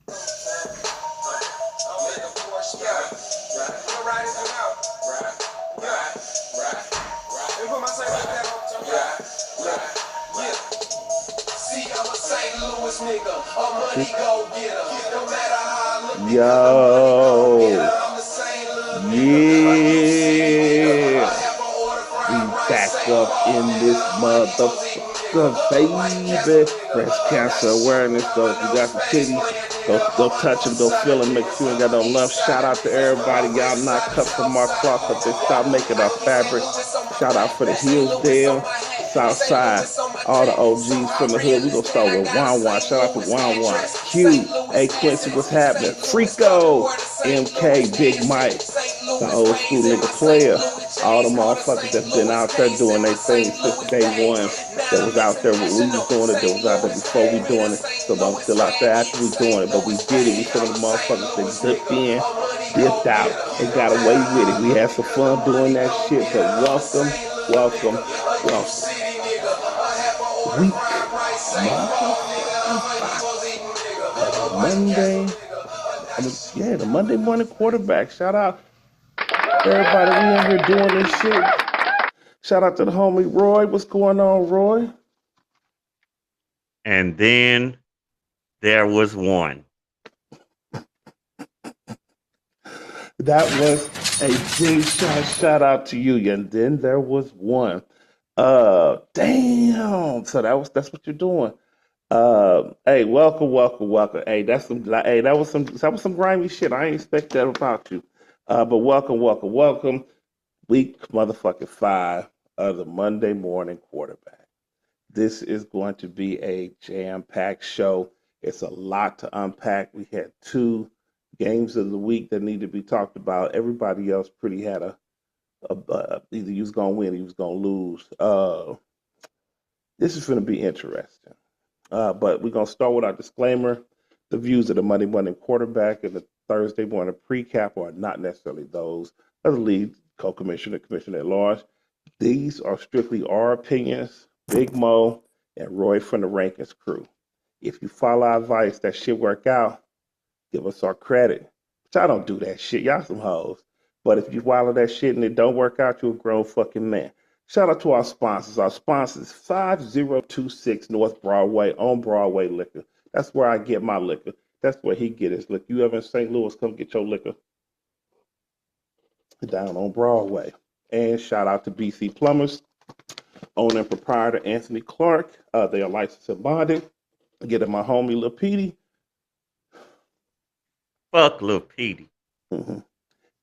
Yo, yeah, we back up in this motherfucker, baby. Breast cancer awareness. Go, if you got some titties, go touch them, go feel them. Make sure you ain't got no lumps. Shout out to everybody. Y'all not cut from our cloth because they stopped making our fabric. Shout out for the Hillsdale, South Side, all the OGs from the hood. We gonna start with Wan Wan. Shout out to Wan Wan. Q, hey Quincy, what's happening? Frico, MK, Big Mike, the old school nigga player. All the motherfuckers that's been out there doing their thing since day one. That was out there when we was doing it. That was out there before we doing it. So I'm still out there after we doing it. But we did it. We some of the motherfuckers that dipped in, dipped out, and got away with it. We had some fun doing that shit. But welcome, welcome, welcome. Week motherfucking 5 of the Monday. Yeah, the Monday morning quarterback. Shout out everybody. We in here doing this shit. Shout out to the homie Roy. What's going on, Roy? And then there was one. That was a big shout out to you. And then there was one. Damn. So that's what you're doing. Hey, welcome. Hey, that was some grimy shit. I ain't expect that about you. But welcome. Week motherfucking 5 of the Monday morning quarterback. This is going to be a jam-packed show. It's a lot to unpack. We had 2 games of the week that need to be talked about. Everybody else pretty had either you was gonna win or you was gonna lose. This is going to be interesting. But we're gonna start with our disclaimer. The views of the Monday morning quarterback and the Thursday morning pre-cap are not necessarily those of the lead co-commissioner, commissioner at large. These are strictly our opinions, Big Mo and Roy from the Rankins crew. If you follow our advice, that shit work out, give us our credit. But y'all don't do that shit. Y'all some hoes. But if you follow that shit and it don't work out, you're a grown fucking man. Shout out to our sponsors. Our sponsors, 5026 North Broadway on Broadway Liquor. That's where I get my liquor. That's where he get his liquor. You ever in St. Louis, come get your liquor down on Broadway. And shout out to BC Plumbers, owner and proprietor Anthony Clark. They are licensed and bonded. Get at my homie Lil Petey. Fuck Lil Petey. Mm-hmm.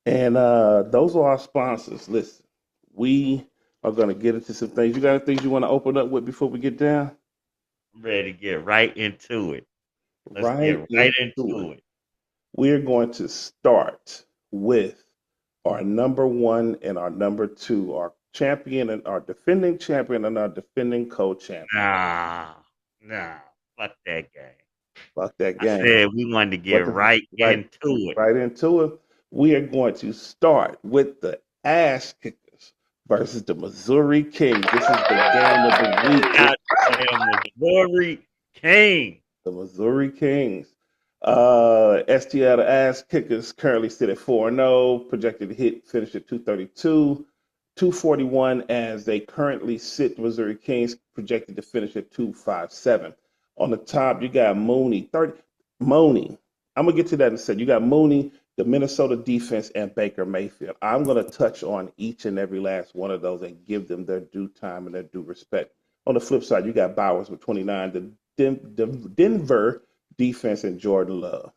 And those are our sponsors. Listen, we are going to get into some things. You got things you want to open up with before we get down? I'm ready to get right into it. Let's Right get right into it. into it. We're going to start with our number 1 and our number 2, our champion and our defending champion and our defending co-champion. Nah, fuck that game. Fuck that I game. said we wanted to What get the right right into it. right into it? We are going to start with the ass kickers versus the Missouri Kings. This is the game of the week. Goddamn Missouri King. The Missouri Kings. STL the ass kickers currently sit at 4-0, projected to hit finish at 232, 241 as they currently sit. The Missouri Kings projected to finish at 257. On the top, you got Mooney, 30 Mooney. I'm gonna get to that in a second. You got Mooney, the Minnesota defense, and Baker Mayfield. I'm gonna touch on each and every last one of those and give them their due time and their due respect. On the flip side, you got Bowers with 29, the Denver defense, and Jordan Love.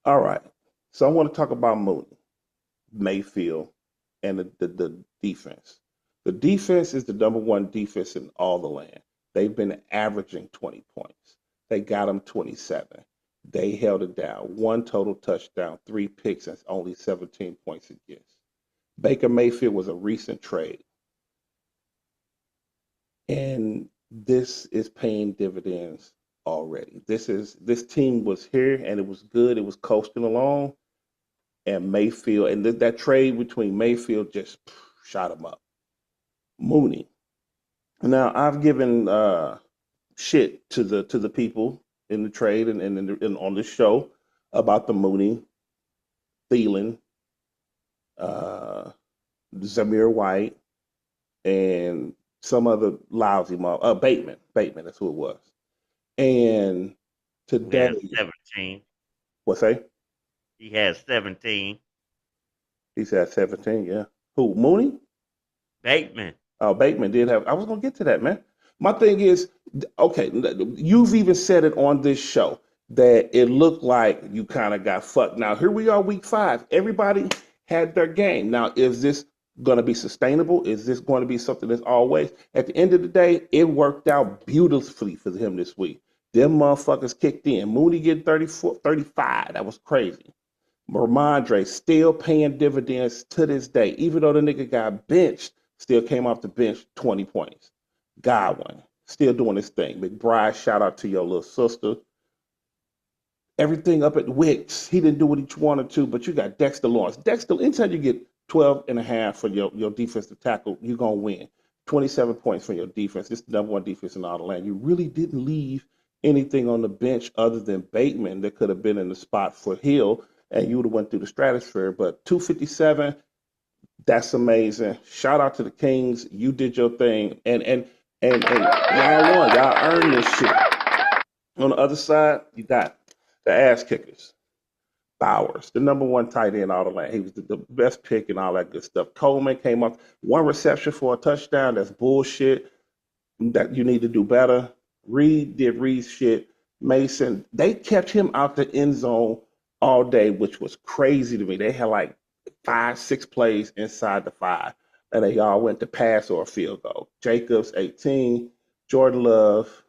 All right. So I want to talk about Mooney, Mayfield, and the defense. The defense is the number 1 defense in all the land. They've been averaging 20 points. They got them 27. They held it down. 1 total touchdown, 3 picks, and only 17 points against. Baker Mayfield was a recent trade. And this is paying dividends already. This team was here and it was good. It was coasting along, and Mayfield and that trade between Mayfield just shot him up. Mooney. Now I've given shit to the people in the trade and on the show about the Mooney, Thielen, uh, Zamir White, and some other lousy Bateman. Bateman, that's who it was. And He today, has 17. what's say? He has 17. He's at 17, yeah. Who, Mooney? Bateman. Oh, Bateman did have. I was gonna get to that, man. My thing is, okay, you've even said it on this show that it looked like you kind of got fucked. Now here we are, week 5. Everybody had their game. Now, is this going to be sustainable? Is this going to be something that's always? At the end of the day, it worked out beautifully for him this week. Them motherfuckers kicked in. Mooney getting 34, 35. That was crazy. Ramondre still paying dividends to this day, even though the nigga got benched, still came off the bench 20 points. Godwin still doing his thing. McBride, shout out to your little sister. Everything up at Wicks, he didn't do what he wanted to, but you got Dexter Lawrence. Dexter, anytime you get 12 and a half for your defensive tackle, you're going to win. 27 points from your defense. This is the number one defense in all the land. You really didn't leave anything on the bench other than Bateman that could have been in the spot for Hill, and you would have went through the stratosphere. But 257, that's amazing. Shout out to the Kings. You did your thing. And y'all won. Y'all earned this shit. On the other side, you got the ass kickers. Bowers, the number one tight end all the land. He was the best pick and all that good stuff. Coleman came up, one reception for a touchdown. That's bullshit. That you need to do better. Reed did Reed shit. Mason, they kept him out the end zone all day, which was crazy to me. They had like 5, 6 plays inside the 5, and they all went to pass or a field goal. Jacobs, 18. Jordan Love,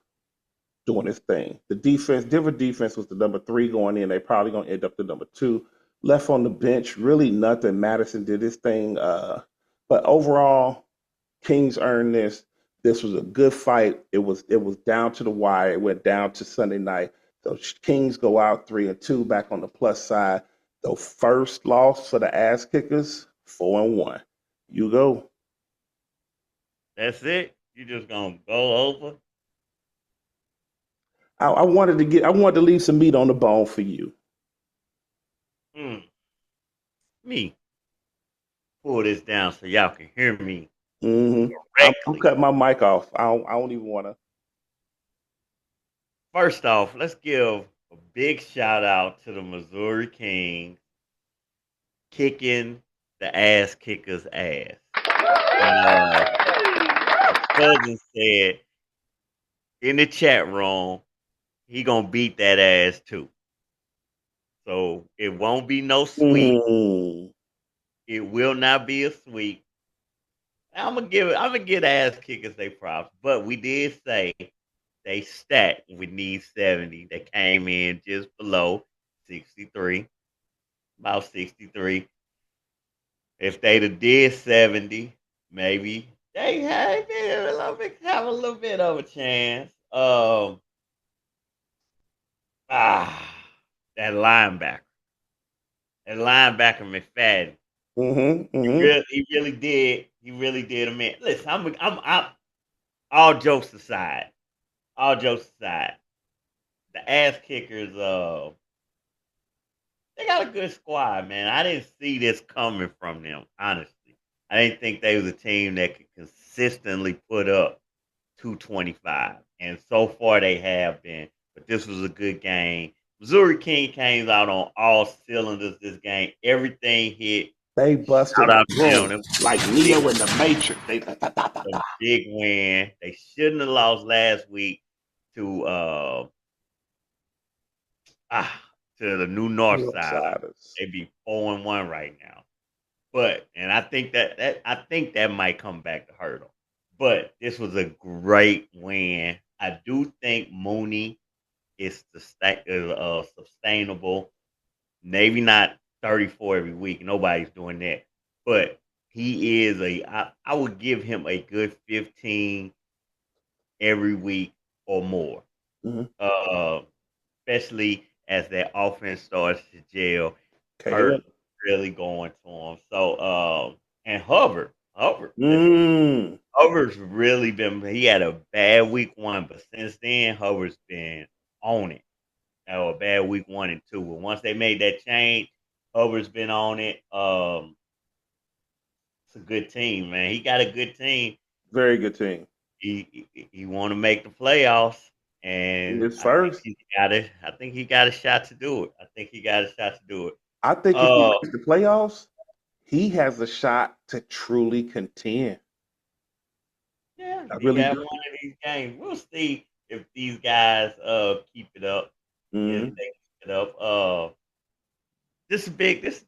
doing his thing. The defense, Denver defense was the number 3 going in. They probably gonna end up the number 2. Left on the bench, really nothing. Madison did his thing. But overall, Kings earned this. This was a good fight. It was down to the wire. It went down to Sunday night. So Kings go out 3-2, back on the plus side. The first loss for the ass kickers, 4-1. You go. That's it. You just gonna go over? I wanted to leave some meat on the bone for you. Hmm. Me. Pull this down so y'all can hear me I'm correctly. cutting my mic off. I don't even want to. First off, let's give a big shout out to the Missouri Kings kicking the ass kickers' ass. And cousin said in the chat room, he gonna beat that ass too. So it won't be no sweep. Mm. It will not be a sweep. I'm gonna give ass kickers their props, but we did say they stacked with need 70. They came in just below 63, about 63. If they'd have did 70, maybe they have a little bit of a chance. Ah, that linebacker, McFadden. Mm-hmm. He Mm-hmm. really, he really did. He really did a man. Listen, I'm. All jokes aside, the ass kickers. They got a good squad, man. I didn't see this coming from them. Honestly, I didn't think they was a team that could consistently put up 225, and so far they have been. But this was a good game. Missouri King came out on all cylinders this game. Everything hit. They busted Shout the out to them. room It was like a big, Neo in the Matrix. They a big win. They shouldn't have lost last week to ah to the New North Siders. Siders. They be 4-1 right now. But and I think that might come back to hurt them. But this was a great win. I do think Mooney is sustainable. Maybe not 34 every week. Nobody's doing that. But he is I would give him a good 15 every week or more. Mm-hmm. Uh, Especially as that offense starts to gel. Hurt Caleb. really going to him. So and Hubbard, listen, Mm. He had a bad week 1, but since then Hubbard's been on it. or a bad week 1 and 2. But once they made that change, Hubbard's been on it. It's a good team, man. He got a good team. Very good team. He want to make the playoffs, and His first. I think he got a shot to do it. I think if he makes the playoffs, he has a shot to truly contend. Yeah, I he really got do. one of these games. We'll see if these guys keep it up. Mm-hmm. If they keep it up. This is big. This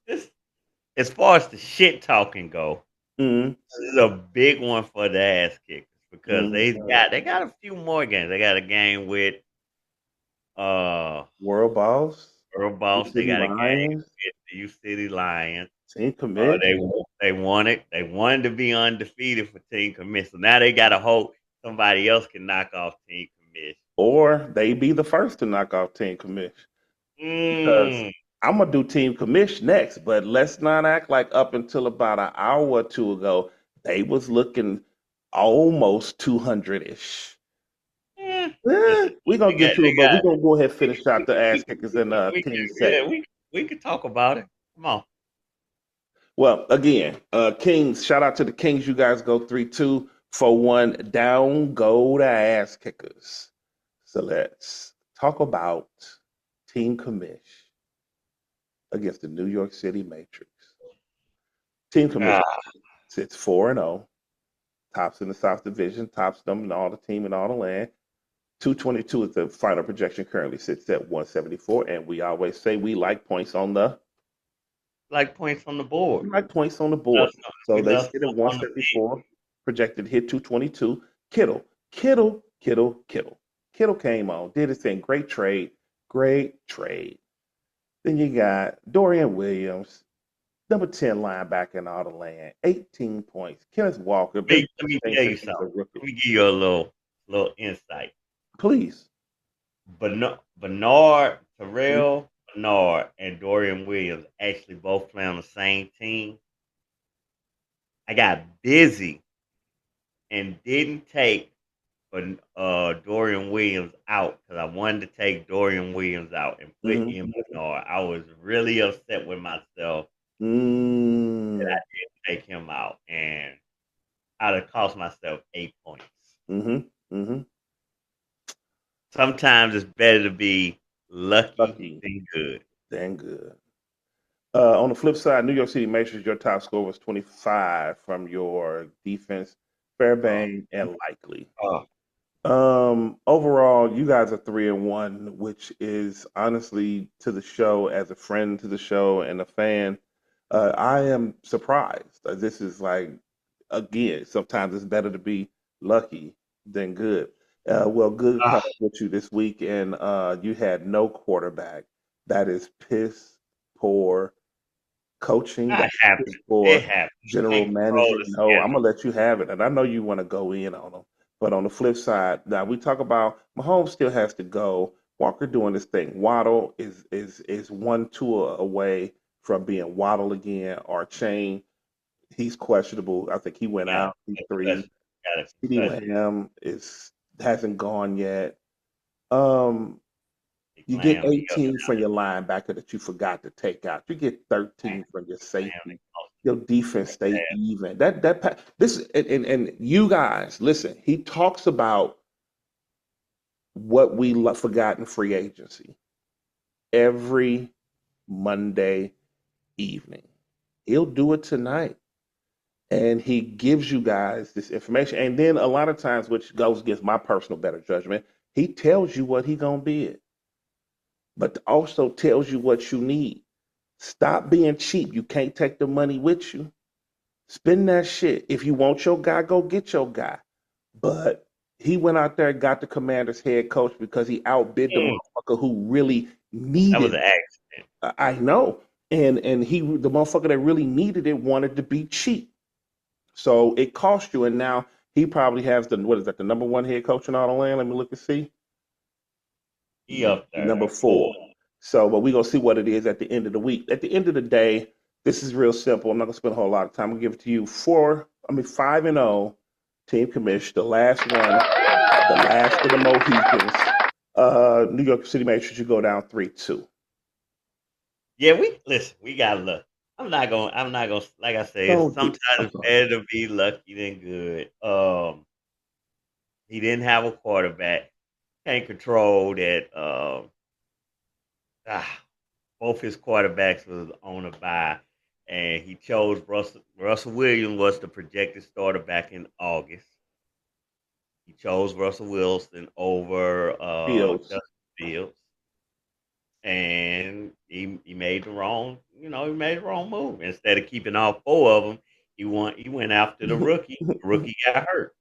as far as the shit talking go, Mm-hmm. this is a big one for the ass kickers because Mm-hmm. they got a few more games. They got a game with uh World Boss, Earl Sioux Boss. They City got a game Lions, with the U City Lions. Team Commit, They wanted to be undefeated for Team Commit. So now they got to hope somebody else can knock off Team Commit. or they be the first to knock off Team Commit. Because Mm. I'm gonna do Team Commish next, but let's not act like up until about an hour or two ago, they was looking almost 200-ish. Yeah. Listen, We're gonna get to they it, but we're got. gonna go ahead and We, finish out the ass kickers in team yeah, segment. we could talk about it. Come on. Well, again, Kings, shout out to the Kings. You guys go 3-2 for one. Down go the ass kickers. So let's talk about Team Commish against the New York City Matrix. Team Commish Ah, sits 4-0, tops in the South Division, tops them in all the team and all the land. 222 is the final projection, currently sits at 174. And we always say we like points on the like points on the board. board. So We they love sit at stuff on the page. 174, projected hit 222. Kittle came on, did his thing. Great trade. Great trade. Then you got Dorian Williams, number 10 linebacker in all the land, 18 points. Kenneth Walker, been Let me thing tell you since he was a something. rookie. Let me give you a little insight. Please. Terrell Bernard, and Dorian Williams actually both play on the same team. I got busy and didn't take Dorian Williams out because I wanted to take Dorian Williams out and put Mm-hmm. in Bernard. I was really upset with myself that Mm-hmm. I didn't take him out, and I'd have cost myself 8 points. Mm-hmm. Mm-hmm. Sometimes it's better to be lucky Lucky. than good. Dang good. On the flip side, New York City Matrix, your top score was 25 from your defense, Uh, Fairbairn and Likely. uh, Overall, you guys are 3-1, which is honestly to the show, as a friend to the show and a fan, I am surprised. This is like, again, sometimes it's better to be lucky than good. Well, good uh, comes with you this week, and you had no quarterback. That is piss poor coaching. it That's piss happens. It poor happens. You general can't control manager. the No, I'm schedule. gonna let you have it, and I know you want to go in on them. But on the flip side, now we talk about Mahomes still has to go. Walker doing this thing. Waddle is one tour away from being Waddle again. Or Chain, he's questionable. I think he went Got out. He's a three. concussion. Got a CeeDee concussion. Lamb is hasn't gone yet. Um, you get Lamb, he up 18 from your linebacker that you forgot to take out. You get there. 13 from your Lamb, they safety. cost Your defense him stay bad. even. This and you guys listen. He talks about what we forgot in free agency every Monday evening. He'll do it tonight, and he gives you guys this information. And then a lot of times, which goes against my personal better judgment, he tells you what he gonna bid, but also tells you what you need. Stop being cheap. You can't take the money with you. Spend that shit. If you want your guy, go get your guy. But he went out there and got the Commanders head coach because he outbid the Mm, motherfucker who really that was needed an it. accident. I know. And he the motherfucker that really needed it wanted to be cheap. So it cost you. And now he probably has the what is that, the number one head coach in all the land? Let me look and see. He up there Number at four. 4. So, but we're gonna see what it is at the end of the week. At the end of the day, this is real simple. I'm not gonna spend a whole lot of time. I'm gonna give it to you 5-0 team commission, the last one, the last of the Mohicans. New York City made sure you go down 3-2. Yeah, we got luck. I'm not gonna like I say, it's Don't do. sometimes I'm it's sorry. better to be lucky than good. He didn't have a quarterback. Can't control that ah, both his quarterbacks was on a bye, and he chose Russell Williams was the projected starter back in August. He chose Russell Wilson over Fields. Justin Fields, and he made the wrong he made the wrong move. Instead of keeping all four of them, he went after the rookie. The rookie got hurt.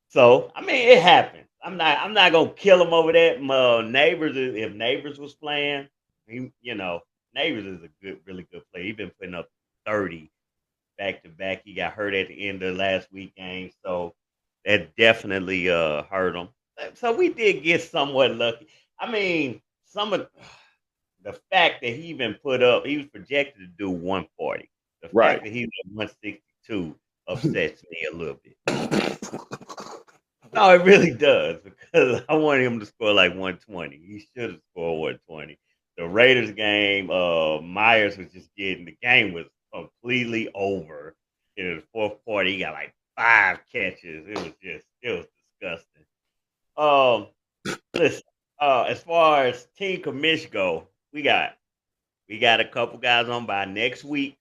So I mean, it happens. I'm not gonna kill him over that. If Neighbors was playing, Neighbors is a really good player. He's been putting up 30 back to back. He got hurt at the end of last week game, so that definitely hurt him. So we did get somewhat lucky. I mean, some of the fact that he was projected to do 140. The Right. fact that he was at 162 upsets me a little bit. No, it really does because I wanted him to score like 120. He should have scored 120. The Raiders game, Myers was just getting the game was completely over. In the fourth quarter, he got like 5 catches. It was disgusting. Um, Listen, as far as team commish go, we got a couple guys on by next week.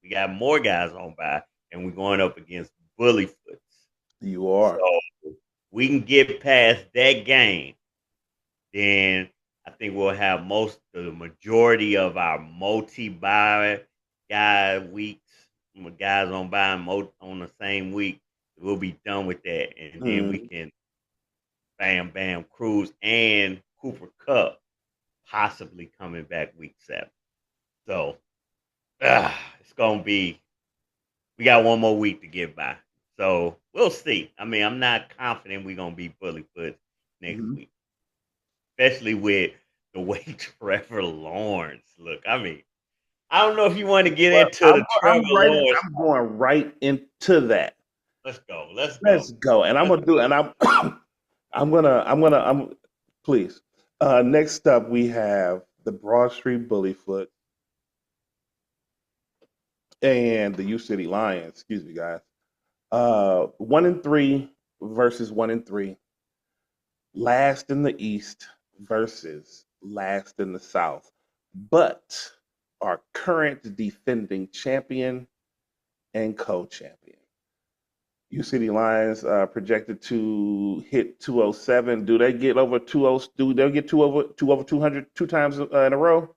We got more guys on by, and we're going up against Bullyfoots. You So are. we can get past that game, then I think we'll have the majority of our multi-buy guy weeks, guys on buying on the same week. We'll be done with that, and then we Mm. can bam bam Cruz and Cooper Cup possibly coming back week 7. So it's gonna be. We got one more week to get by, so we'll see. I mean, I'm not confident we're gonna be Bullyfoot next Mhm. week, especially with the way Trevor Lawrence look. I mean, I don't know if you want to get Well, into the Trevor Lawrence. I'm going right into that. Let's go. Let's go. Let's go. And I'm Let's gonna do. And I'm please. Next up, we have the Broad Street Bullyfoot and the U City Lions. Excuse me, guys. 1-3 versus 1-3. Last in the East versus last in the South. But our current defending champion and co-champion. U City Lions projected to hit 207. Do they get over 20? Do they get two over 200 two times in a row?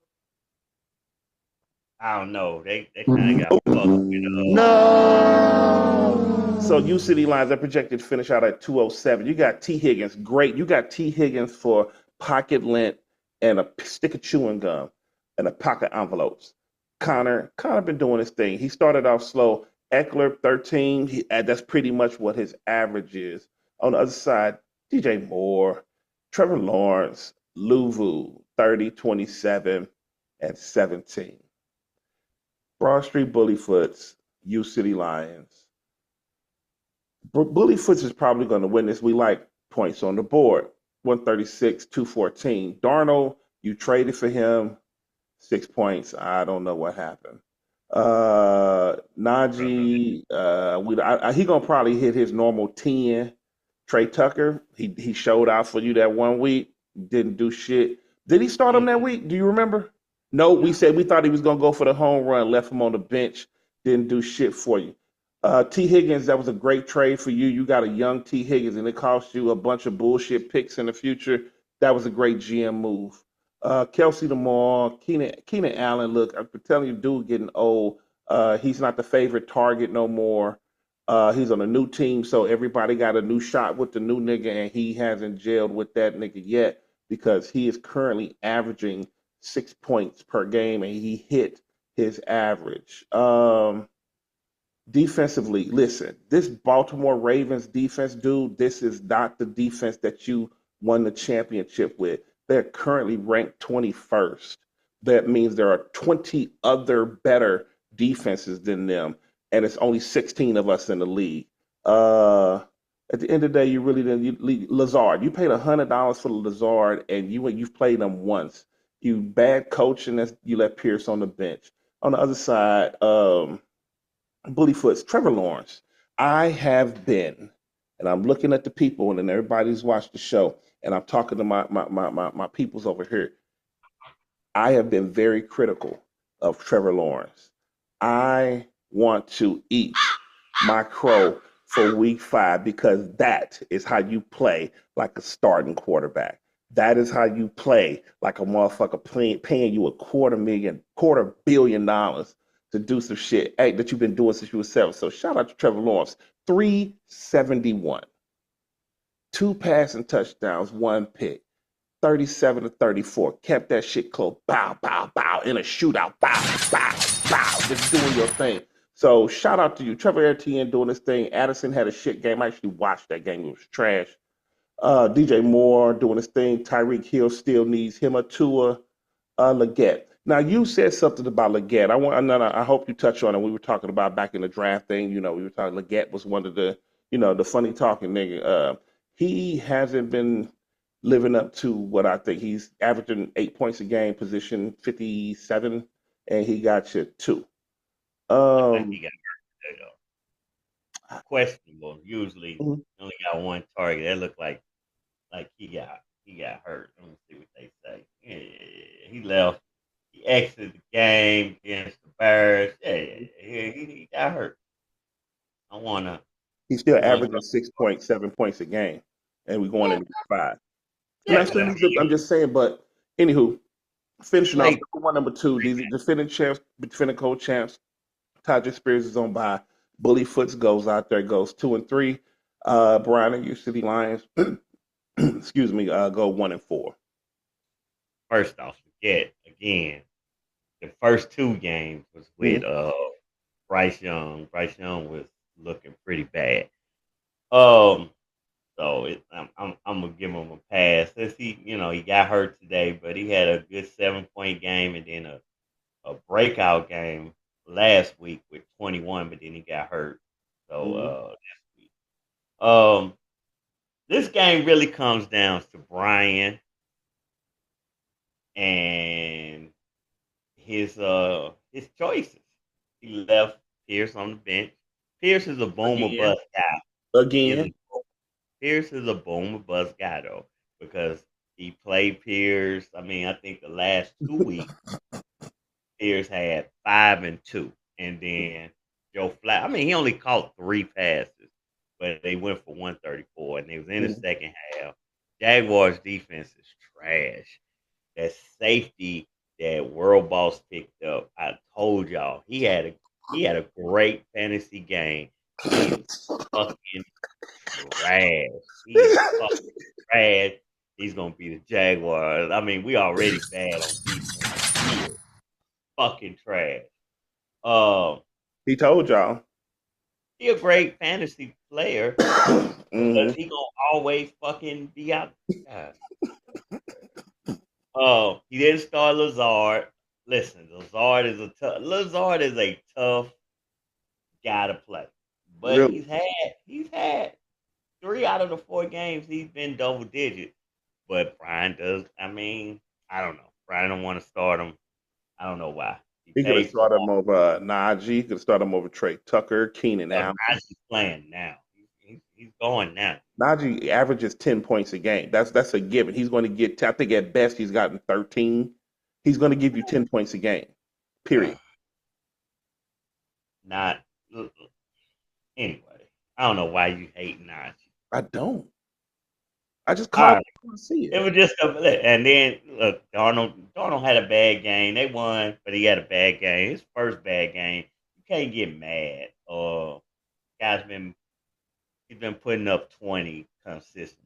I don't know. They kind of got fucked with. No. So U City Lions are projected to finish out at 207. You got T Higgins, great. You got T Higgins for pocket lint and a stick of chewing gum and a pocket envelopes. Connor been doing his thing. He started off slow. Eckler 13. That's pretty much what his average is. On the other side, DJ Moore, Trevor Lawrence, Luvu 30, 27, and 17. Broad Street Bullyfoots, U City Lions. Bullyfoots is probably going to win this. We like points on the board. 136, 214. Darnold, you traded for him. 6 points. I don't know what happened. Najee, he gonna probably hit his normal 10. Trey Tucker, he showed out for you that one week. Didn't do shit. Did he start him that week? Do you remember? No, we said we thought he was gonna go for the home run. Left him on the bench. Didn't do shit for you. T. Higgins, that was a great trade for you. You got a young T. Higgins, and it cost you a bunch of bullshit picks in the future. That was a great GM move. Kelsey Lamar, Keenan Allen. Look, I'm telling you, dude, getting old. He's not the favorite target no more. He's on a new team, so everybody got a new shot with the new nigga, and he hasn't jailed with that nigga yet because he is currently averaging 6 points per game, and he hit his average. Defensively, listen, this Baltimore Ravens defense, dude, this is not the defense that you won the championship with. They're currently ranked 21st. That means there are 20 other better defenses than them, and it's only 16 of us in the league. Uh, At the end of the day, you really didn't. Lazard, you paid $100 for Lazard, and you've played him once. You bad coaching that you let Pierce on the bench. On the other side, Bullyfoot's Trevor Lawrence. I have been, and I'm looking at the people, and then everybody's watched the show, and I'm talking to my peoples over here. I have been very critical of Trevor Lawrence. I want to eat my crow for week 5 because that is how you play like a starting quarterback. That is how you play like a motherfucker paying you $250 million to do some shit that you've been doing since you were 7. So shout out to Trevor Lawrence. 371, 2 passing touchdowns, 1 pick. 37-34. Kept that shit close. Bow, bow, bow. In a shootout. Bow, bow, bow. Just doing your thing. So shout out to you. Trevor Etienne doing this thing. Addison had a shit game. I actually watched that game. It was trash. DJ Moore doing his thing. Tyreek Hill still needs him a Tua. Leggett. Now you said something about Leggett. I hope you touch on it. We were talking about back in the draft thing. We were talking. Leggett was one of the funny talking nigga. He hasn't been living up to what I think. He's averaging 8 points a game, position 57, and he got you 2. I think he Um, got questionable. Usually, mhm. he only got one target. That looked like he got hurt. Let me see what they say. Yeah, he left. He exited the game against the Bears. Yeah, he got hurt. I wanna He's still I wanna averaging 6.7 points a game, and we're going yeah, into week 5. I'm yeah, not but saying I he's. I'm mean just saying. But anywho, he finishing off played number one, number two. These are defending champs, defending co-champs. Tajay Spears is on by. Bully Foots goes out there, goes 2-3. Brian and your City Lions, excuse me, go 1-4. first off, forget again. The first two games was with Mhm. Bryce Young. Bryce Young was looking pretty bad. Um, so I'm gonna give him a pass. Since he got hurt today, but he had a good 7 point game and then a breakout game last week with 21, but then he got hurt. So Mhm. this week. This game really comes down to Brian and his choices. He left Pierce on the bench. Pierce is a boom or Again, bust guy. He is again. a Pierce is a boom or bust guy though, because he played Pierce. I mean, I think the last 2 weeks Pierce had 5 and 2, and then Joe Flat. I mean, he only caught 3 passes, but they went for 134, and they was in the Mhm. second half. Jaguars defense is trash. That safety that World Boss picked up, I told y'all he had a great fantasy game. He is fucking trash. He is fucking trash. He's gonna be the Jaguars. I mean, we already bad on defense. He is fucking trash. Um, He told y'all. he a great fantasy player, but Mhm. he gonna always fucking be out. God. He didn't start Lazard. Listen, Lazard is a tough guy to play, but Really? he's had 3 out of the 4 games he's been double digit. But Brian does. I mean, I don't know. Brian don't want to start him. I don't know why. He He could have paid for started him over Najee. He could have started him over Trey Tucker, Keenan him. Allen. Najee's playing now. He's going now. Najee averages 10 points a game. That's a given. He's going to get, I think at best he's gotten 13. He's going to give you 10 points a game, period. Not anyway. I don't know why you hate Najee. I don't. I just All call it right. when I see It it. was just and then look, Darnold had a bad game. They won, but he had a bad game. His first bad game. You can't get mad. Guy's been he's been putting up 20 consistently.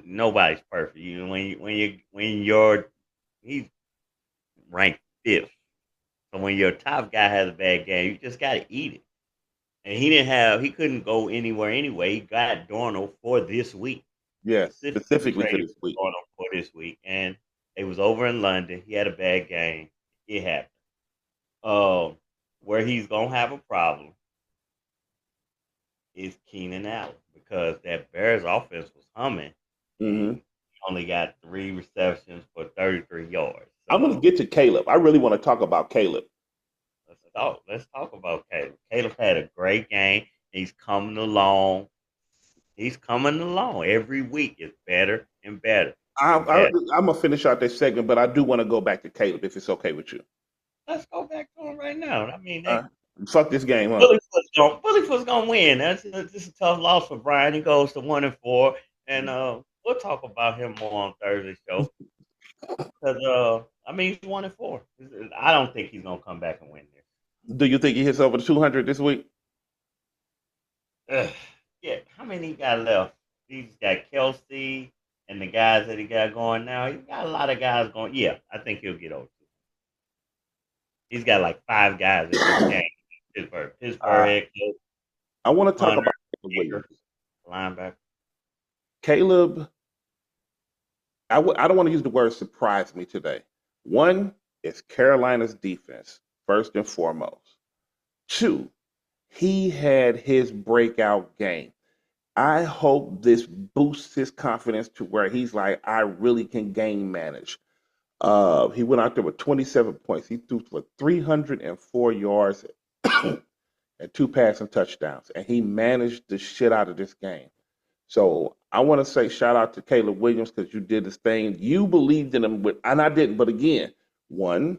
Nobody's perfect. When you're he's ranked fifth. So when your top guy has a bad game, you just gotta eat it. And he couldn't go anywhere anyway. He got Darnold for this week. Yes, Specifically specifically for traded this week. for Darnold for this week. And it was over in London. He had a bad game. It happened. Where he's gonna have a problem is Keenan Allen, because that Bears offense was humming, Hmm. and he only got 3 receptions for 33 yards. I'm going to So get to Caleb. I really want to talk about Caleb. let's talk. Let's talk about Caleb. Caleb had a great game. He's coming along. He's coming along every week. It's better and better and I'm better. going to finish out this segment, but I do want to go back to Caleb if it's okay with you. Let's go back to him right now. I mean, Uh, Fuck this game, huh? Bullyfoot's gonna win. That's a tough loss for Brian. He goes to 1-4, and we'll talk about him more on Thursday show. Because I mean, he's 1-4. I don't think he's gonna come back and win Do you think he hits over the 200 this week? this. Yeah, how many he got left? He's got Kelsey and the guys that he got going now. He's got a lot of guys going. Yeah, I think he'll get over. He's got like 5 guys in this game. Pittsburgh Uh, head coach, I want to talk punter, about Caleb kicker, Williams. linebacker. Caleb, I don't want to use the word surprise me today. One is Carolina's defense, first and foremost. Two, he had his breakout game. I hope this boosts his confidence to where he's like, I really can game manage. He went out there with 27 points. He threw for 304 yards and 2 passing touchdowns, and he managed the shit out of this game. So I want to say shout out to Caleb Williams because you did this thing. You believed in him, and I didn't. But again, one,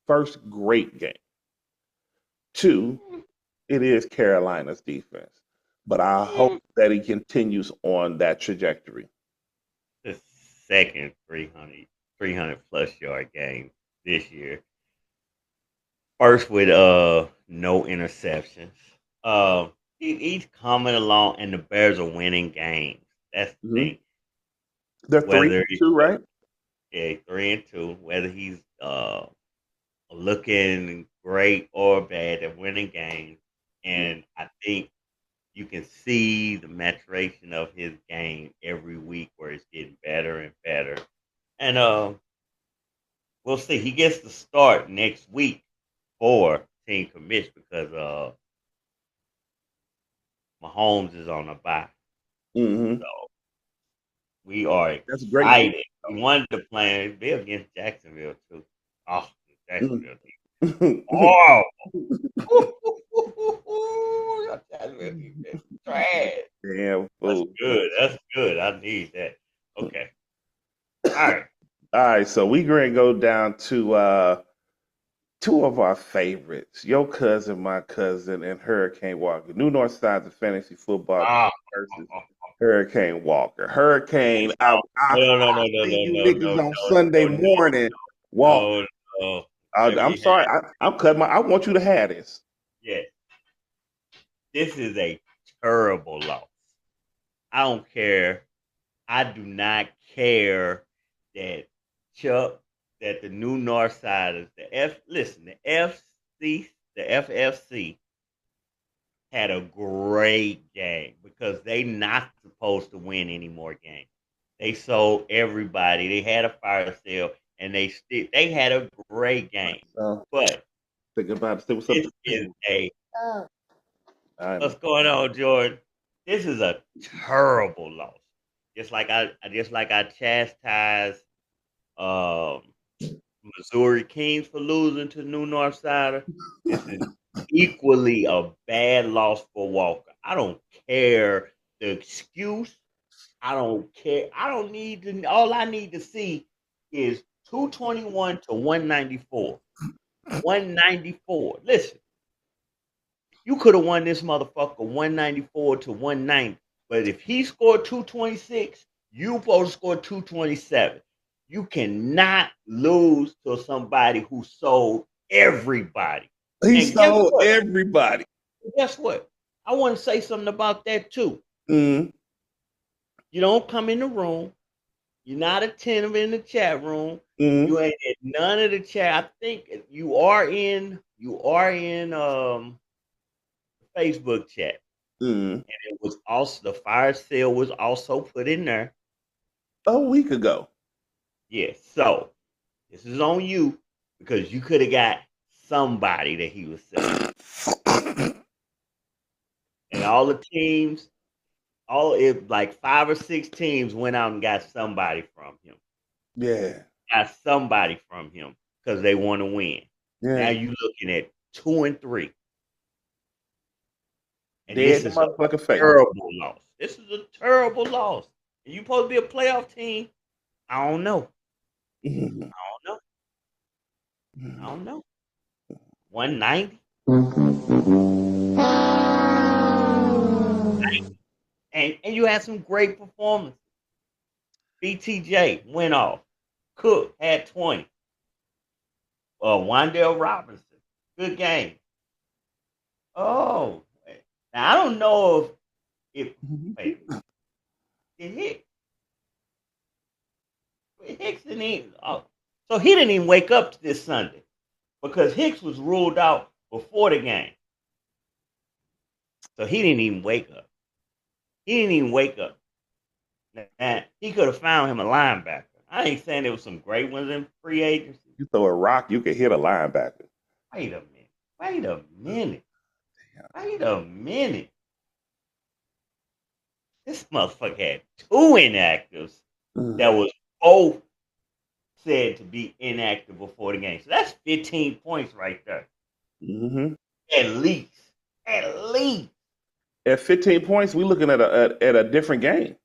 first great game. Two, it is Carolina's defense. But I hope that he continues on that trajectory. The second 300 plus yard game this year. First with no interceptions. He's coming along, and the Bears are winning games. That's the Hmm. thing. They're three Whether and two, right? 3-2, whether he's looking great or bad, they're winning games, and I think you can see the maturation of his game every week, where it's getting better and better. And we'll see. He gets to start next week for team commission because Mahomes is on a bye. Hmm. So we are That's great news. excited. We wanted to play against Jacksonville too. Oh, Jacksonville team. Mhm. Oh, Jacksonville defense is trash. Damn That's fool. good. That's good. I need that. Okay. All right. All right, so we going to go down to two of our favorites, your cousin, my cousin, and Hurricane Walker. New North Side's of fantasy football Ah, versus Hurricane Walker. Hurricane, I no, no, no, no, see no, you no, niggas no, on Sunday no, no, morning. Walker, no, no. Let I'm me sorry. have. I'm cutting my. I want you to have this. Yeah, this is a terrible loss. I don't care. I do not care that Chuck, that the New North Siders, the FC, the FFC had a great game because they not supposed to win any more games. They sold everybody. They had a fire sale, and they had a great game. But Think about it. What's up? this is a I'm, what's going on, Jordan? This is a terrible loss. Just like I chastised um, Missouri Kings for losing to New North Sider. This is equally a bad loss for Walker. I don't care the excuse. I don't care. I don't need to. All I need to see is 221 to 194. 194. Listen, you could have won this motherfucker 194 to 190. But if he scored 226, you supposed to score 227. You cannot lose to somebody who sold everybody. he And guess sold what? everybody. Guess what? I want to say something about that too. Mm, You don't come in the room. You're not attentive in the chat room. mm, You ain't in none of the chat. I think you are in Facebook chat. mm. And it was also the fire sale was also put in there. A week ago. Yes. So this is on you because you could have got somebody that he was selling. And all the teams, like 5 or 6 teams went out and got somebody from him. Yeah. Got somebody from him because they want to win. Now Yeah. you looking at 2 and 3. And Dead this in the is a motherfucking face. terrible loss. This is a terrible loss. And you supposed to be a playoff team? I don't know. Mhm. I don't know. I Mhm. don't know. 190. And you had some great performances. BTJ went off. Cook had 20. Wandale Robinson, good game. Oh, now I don't know if wait, did Hicks didn't even, so he didn't even wake up this Sunday because Hicks was ruled out before the game, so he didn't even wake up. He didn't even wake up. And he could have found him a linebacker. I ain't saying there was some great ones in free agency. You throw a rock, you can hit a linebacker. Wait a minute. Wait a minute. Wait a minute. This motherfucker had 2 inactives that was both said to be inactive before the game. So that's 15 points right there. Mm-hmm. At least. At least. At 15 points, we looking at a different game.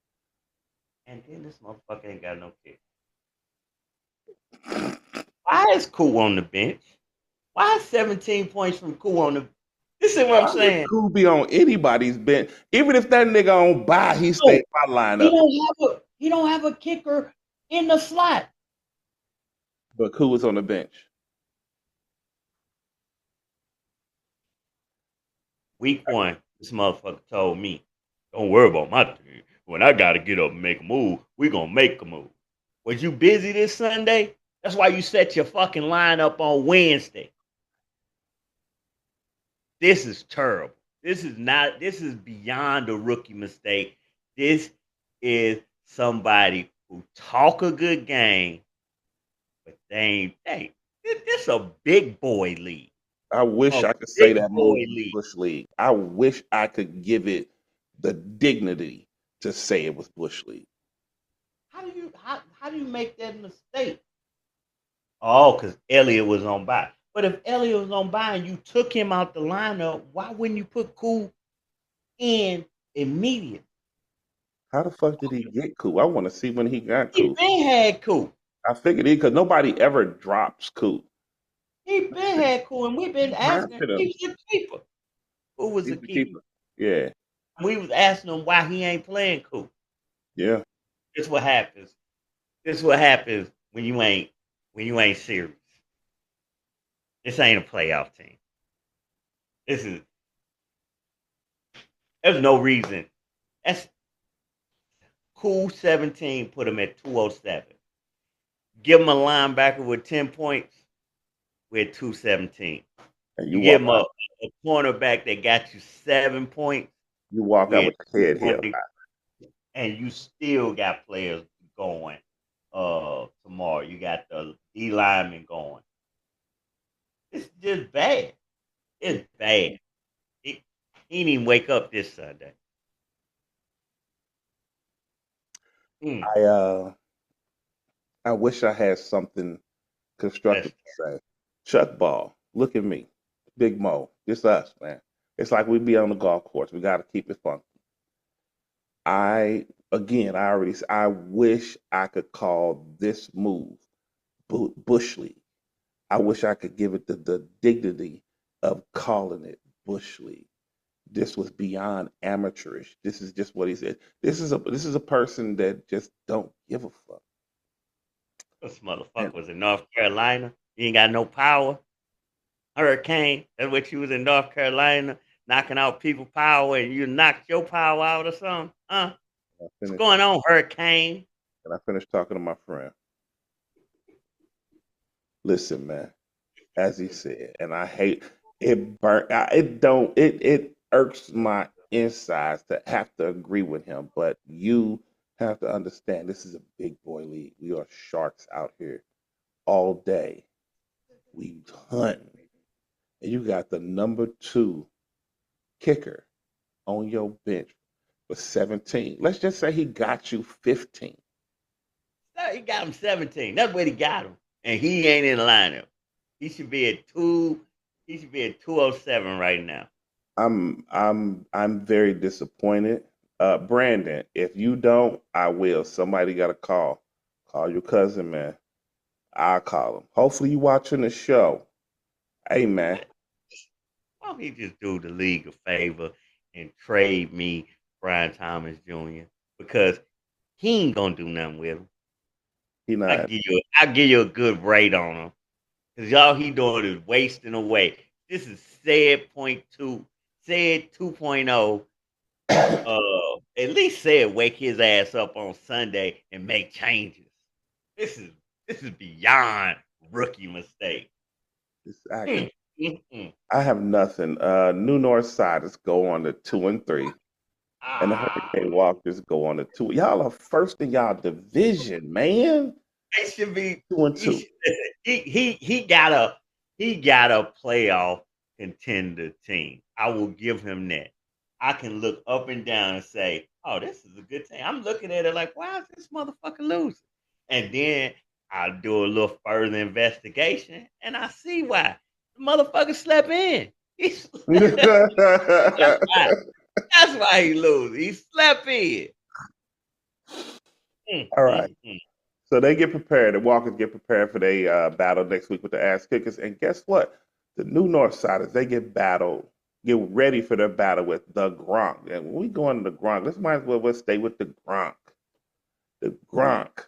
And then this motherfucker ain't got no kick. Why is Koo on the bench? Why is 17 points from Koo on the bench? This is what I'm saying. Could be on anybody's bench. Even if that nigga on bye, he stayed my lineup. He don't have a kicker in the slot. But Koo was on the bench. Week 1, this motherfucker told me, don't worry about my team. When I got to get up and make a move, we going to make a move. Was you busy this Sunday? That's why you set your fucking lineup on Wednesday. This is terrible. This is beyond a rookie mistake. This is somebody who talk a good game, but this is a big boy league. I wish A I could say big that boy move league. Bush League. I wish I could give it the dignity to say it was Bush League. How do you make that mistake? Oh, because Elliott was on bye. But if Elliott was on bye and you took him out the lineup, why wouldn't you put Koo in immediately? How the fuck did he get Koo? I want to see when he got He Koo. been had Koo. I figured he because nobody ever drops Koo. He been had Koo, and we've been asking. Drafted him. He was a keeper. Who was a He's the keeper? keeper. Yeah. We was asking him why he ain't playing Koo. Yeah. This what happens. This what happens when you ain't serious. This ain't a playoff team. There's no reason. That's Koo 17 put him at 207. Give him a linebacker with 10 points, we're at 217. And You give him a cornerback that got you 7 points, you walk out we're with your head held. and you still got players going tomorrow. You got the D lineman going. It's just bad. It's bad. He didn't even wake up this Sunday. I wish I had something constructive to say. Chuck Ball, look at me. Big Mo. It's us, man. It's like we be on the golf course. We got to keep it funky. I wish I could call this move Bush League. I wish I could give it the dignity of calling it Bush League. This was beyond amateurish. This is just what he said. This is a person that just don't give a fuck. This motherfucker was in North Carolina. He ain't got no power. Hurricane. That's what you was in North Carolina, knocking out people's power, and you knocked your power out or something. Huh? What's going on, Hurricane? And I finished talking to my friend. Listen, man, as he said, and I hate it. It irks my insides to have to agree with him. But you have to understand, this is a big boy league. We are sharks out here all day. We hunt, and you got the number 2 kicker on your bench for 17. Let's just say he got you 15. No, he got him 17. That's what he got him. And he ain't in the lineup. He should be at 2. He should be at 207 right now. I'm very disappointed. Brandon, if you don't, I will. Somebody got to call. Call your cousin, man. I'll call him. Hopefully you watching the show. Hey, man. Why don't he just do the league a favor and trade me Brian Thomas Jr. because he ain't gonna do nothing with him. He not. I'll give you a good rate on him. Cause all he doing is wasting away. This is said point two, said 2.0. At least said wake his ass up on Sunday and make changes. This is beyond rookie mistake. Exactly. I have nothing. New North Siders go on to 2-3. And the Hurricane Walkers go on to 2. Y'all are first in y'all division, man. They should be 2-2. He got a playoff contender team. I will give him that. I can look up and down and say, "Oh, this is a good team." I'm looking at it like, "Why is this motherfucker losing?" And then I'll do a little further investigation, and I see why the motherfucker slept in. That's why he loses. He slept in. All right. So they get prepared. The Walkers get prepared for their battle next week with the Ass Kickers. And guess what? The New Northsiders, they get ready for their battle with the Gronk. And when we go into the Gronk, might as well stay with the Gronk. The Gronk.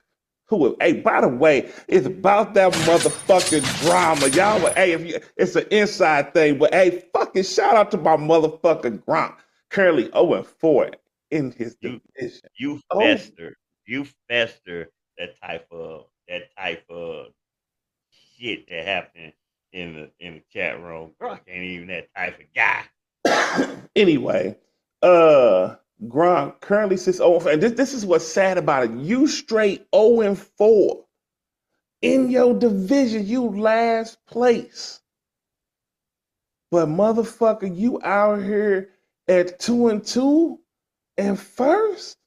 Hey, by the way, it's about that motherfucking drama. Y'all, hey, it's an inside thing, but hey, fucking shout out to my motherfucking Gronk. Currently 0-4 in his division. You fester that type of shit that happened in the chat room. Gronk ain't even that type of guy. Anyway, Gronk currently sits 0-4. And this is what's sad about it. You straight 0-4 in your division. You last place. But motherfucker, you out here at 2-2 and first?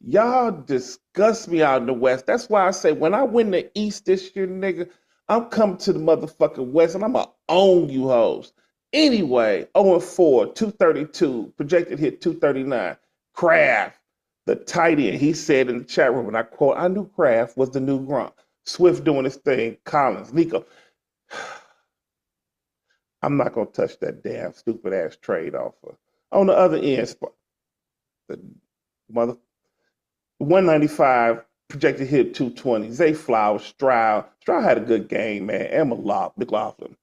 Y'all disgust me out in the West. That's why I say when I win the East this year, nigga, I'm coming to the motherfucking West and I'm going to own you hoes. Anyway, 0-4, 232, projected hit 239. Kraft, the tight end, he said in the chat room, and I quote, I knew Kraft was the new Gronk. Swift doing his thing, Collins, Nico. I'm not going to touch that damn stupid ass trade offer. On the other end, the mother 195 projected hit 220. Zay Flowers, Stroud. Stroud had a good game, man. And McLaughlin.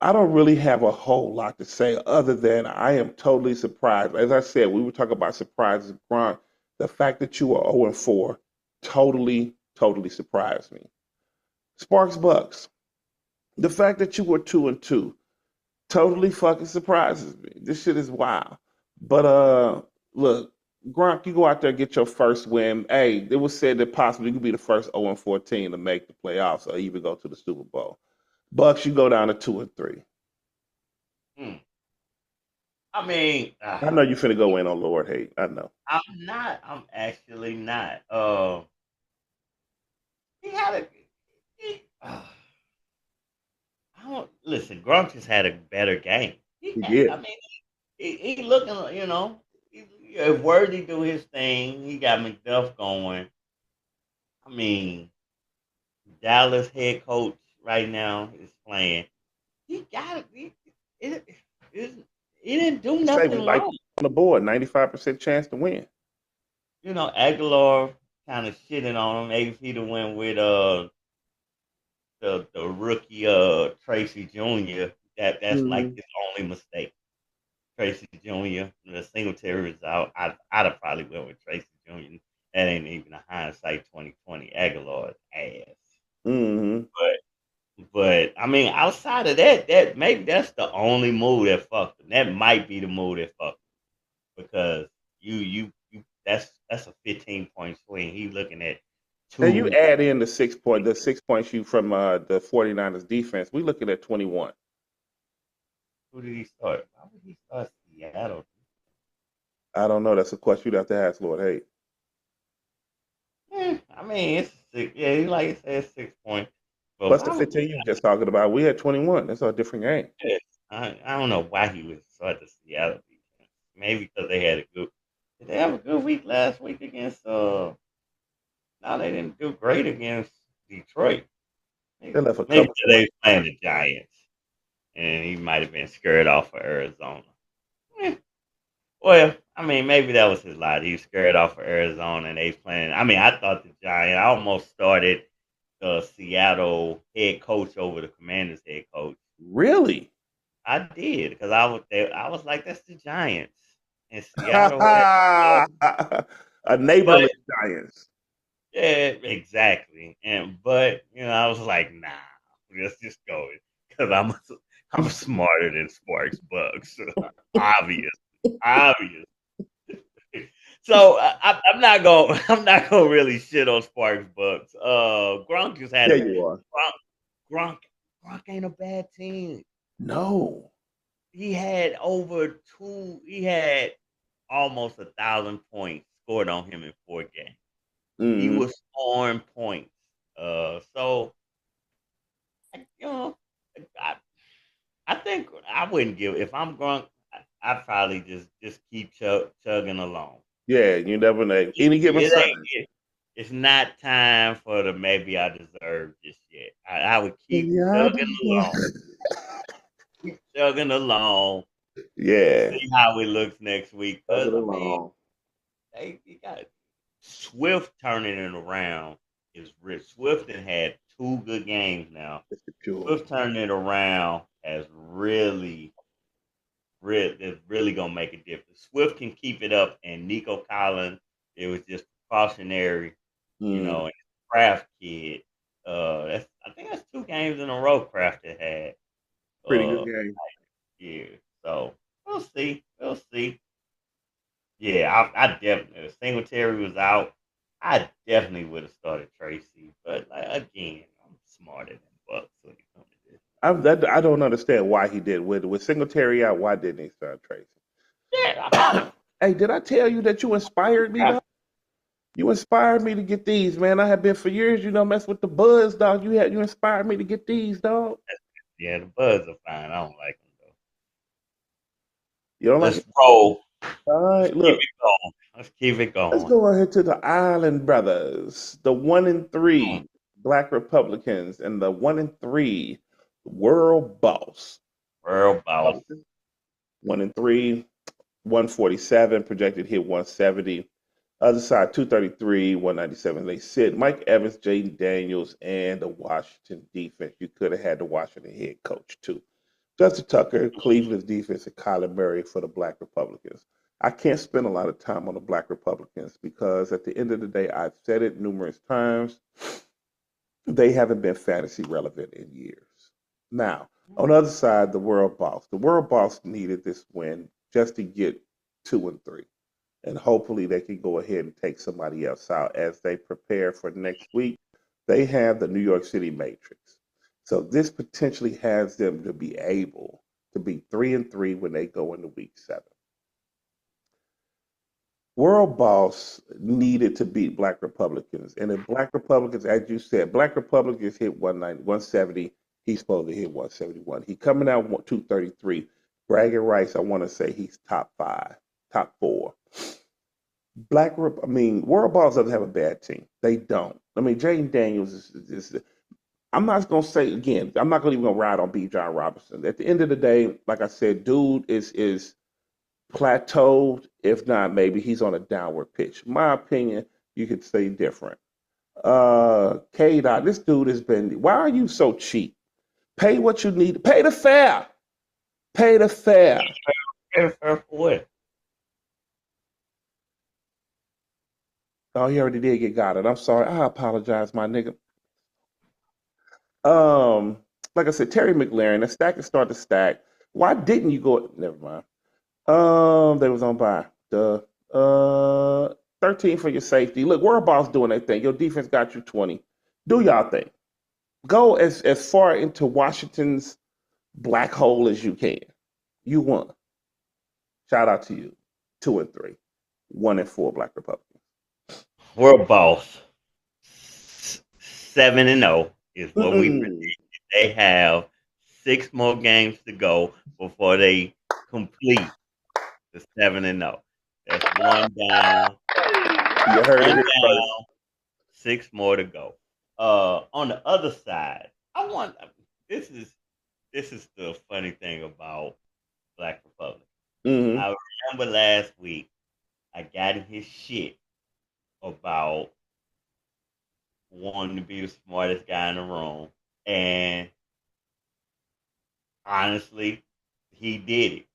I don't really have a whole lot to say other than I am totally surprised. As I said, we were talking about surprises, Gronk. The fact that you are 0-4 totally surprised me. Sparks Bucks. The fact that you were 2-2 totally fucking surprises me. This shit is wild. But look, Gronk, you go out there and get your first win. Hey, it was said that possibly you could be the first 0-4 team to make the playoffs or even go to the Super Bowl. Bucks, you go down to 2-3. I mean, I know you finna go in on Lord Hate. I know. I'm not. I'm actually not. He had a. I don't listen. Gronk just had a better game. He did. I mean, he looking. You know, if Worthy do his thing, he got McDuff going. I mean, Dallas head coach right now is playing. He got it. He didn't do nothing like wrong. On the board, 95% chance to win. You know, Aguilar kind of shitting on him. Maybe if he'd have went with the rookie Tracy Jr. That's like his only mistake. Tracy Jr. The Singletary was out. I'd have probably went with Tracy Jr. That ain't even a hindsight 2020. Aguilar's ass. But I mean, outside of that maybe that's the only move that fucked him. That might be the move that fucked him because you that's a 15-point swing. He's looking at 2. And you add in the 6 point shoot from the 49ers defense. We looking at 21. Who did he start? Why would he start Seattle? I don't know. That's a question you'd have to ask Lord Hay. I mean, it's six. Yeah, he like I said, 6 points. But Plus the why would 15 you were just talking about. We had 21. That's a different game. yeah, I don't know why he was such a Seattle defense. Maybe because they had a good. Did they have a good week last week against? No, they didn't do great against Detroit. They left a Maybe couple 'cause they points. was playing the Giants, and he might have been scared off of Arizona. Eh, well, I mean, maybe that was his lie. He was scared off of Arizona, and they playing. I mean, I thought the Giants. I almost started the Seattle head coach over the Commanders head coach. Really? I did because I was like, that's the Giants, and Seattle had. A But neighborly Giants. yeah, exactly. And but I was like, nah, let's just go because I'm smarter than Sparks Bucks. Obvious, obvious. So I'm not gonna I'm not gonna really shit on Sparks Bucks. Gronk just had Yeah, a you are. Gronk Gronk ain't a bad team. No. He had he had almost 1,000 points scored on him in 4 games. He Mm-hmm. was scoring points. So you know, I, I think I wouldn't give if I'm Gronk. I'd probably just keep chugging along. Yeah, you never know. Any given It ain't Sunday. it's not time for the maybe I deserve just yet. I would Yeah. keep chugging along, Yeah. see how it looks next week. Plug Cause it I mean, along. you got Swift turning it around is rich. Swift had 2 good games now. It's the pure. Swift turning it around has is really gonna make a difference. Swift can keep it up, and Nico Collins, it was just precautionary, Mm. and Kraft kid. I think that's 2 games in a row Kraft had. Pretty good Uh, game. yeah. So we'll see. We'll see. Yeah, I definitely. If Singletary was out, I definitely would have started Tracy. But like, again, I'm smarter than Bucks when it comes to this. I don't understand why he did with Singletary out. Why didn't he start Tracy? Yeah, Hey, did I tell you that you inspired me, I, dog? You inspired me to get these, man. I have been for years, mess with the buzz, dog. You inspired me to get these, dog. yeah, the Buds are fine. I don't like them though. You don't like Let's it? roll. All Let's right, keep look. it going. Let's keep it Let's going. go ahead to the Island Brothers, the 1-3 Black Republicans, and the 1-3 World Boss. World boss. 1-3, 147 projected hit 170. Other side 233, 197. They sit Mike Evans, Jaden Daniels, and the Washington defense. You could have had the Washington head coach too. Justin Tucker, Cleveland's defense, and Kyler Murray for the Black Republicans. I can't spend a lot of time on the Black Republicans because at the end of the day, I've said it numerous times. They haven't been fantasy relevant in years. Now, on the other side, the World Boss. The World Boss needed this win just to get 2-3. And hopefully they can go ahead and take somebody else out as they prepare for next week. They have the New York City Matrix. So this potentially has them to be able to be 3-3 when they go into week 7. World Boss needed to beat Black Republicans. And if Black Republicans, as you said, Black Republicans hit 190, 170, he's supposed to hit 171. He coming out 233. Bragging rights, I want to say he's top 5, top 4. World Boss doesn't have a bad team. They don't. I mean, Jaden Daniels is I'm not gonna say again. I'm not gonna even gonna ride on B. John Robinson. At the end of the day, like I said, dude is plateaued. If not, maybe he's on a downward pitch. My opinion, you could say different. K. Dot, this dude has been. Why are you so cheap? Pay what you need. Pay the fare. Pay the fare. For what? Oh, he already did get got it. I'm sorry. I apologize, my nigga. Like I said, Terry McLaurin, the stack and start to stack. Why didn't you go? Never mind. They was on by the 13 for your safety. Look, World Boss doing that thing. Your defense got you 20. Do y'all thing. Go as far into Washington's black hole as you can. You won. Shout out to you. 2-3. 1-4 Black Republicans. World Boss 7-0 is what we Mm-mm. predicted. They have 6 more games to go before they complete the 7-0. That's one down, You heard it one here first. down, 6 more to go. On the other side, I want this is the funny thing about Black Republic. Mm-hmm. I remember last week I got in his shit about wanting to be the smartest guy in the room, and honestly, he did it.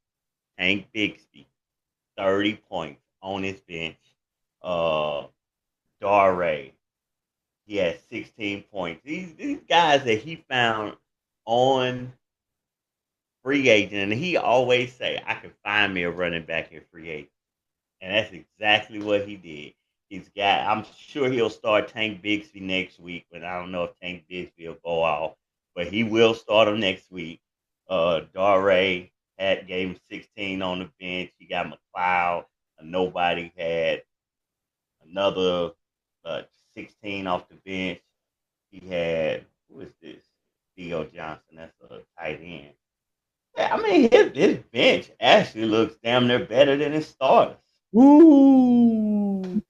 Hank Bixby, 30 points on his bench. Dare, he had 16 points. These guys that he found on free agent, and he always say, I can find me a running back in free agent. And that's exactly what he did. I'm sure he'll start Tank Bixby next week, but I don't know if Tank Bixby will go off. But he will start him next week. Dare gave him 16 on the bench. He got McLeod. Nobody had another 16 off the bench. He had, who is this? Theo Johnson. That's a tight end. Yeah, I mean, his bench actually looks damn near better than his starters. Ooh.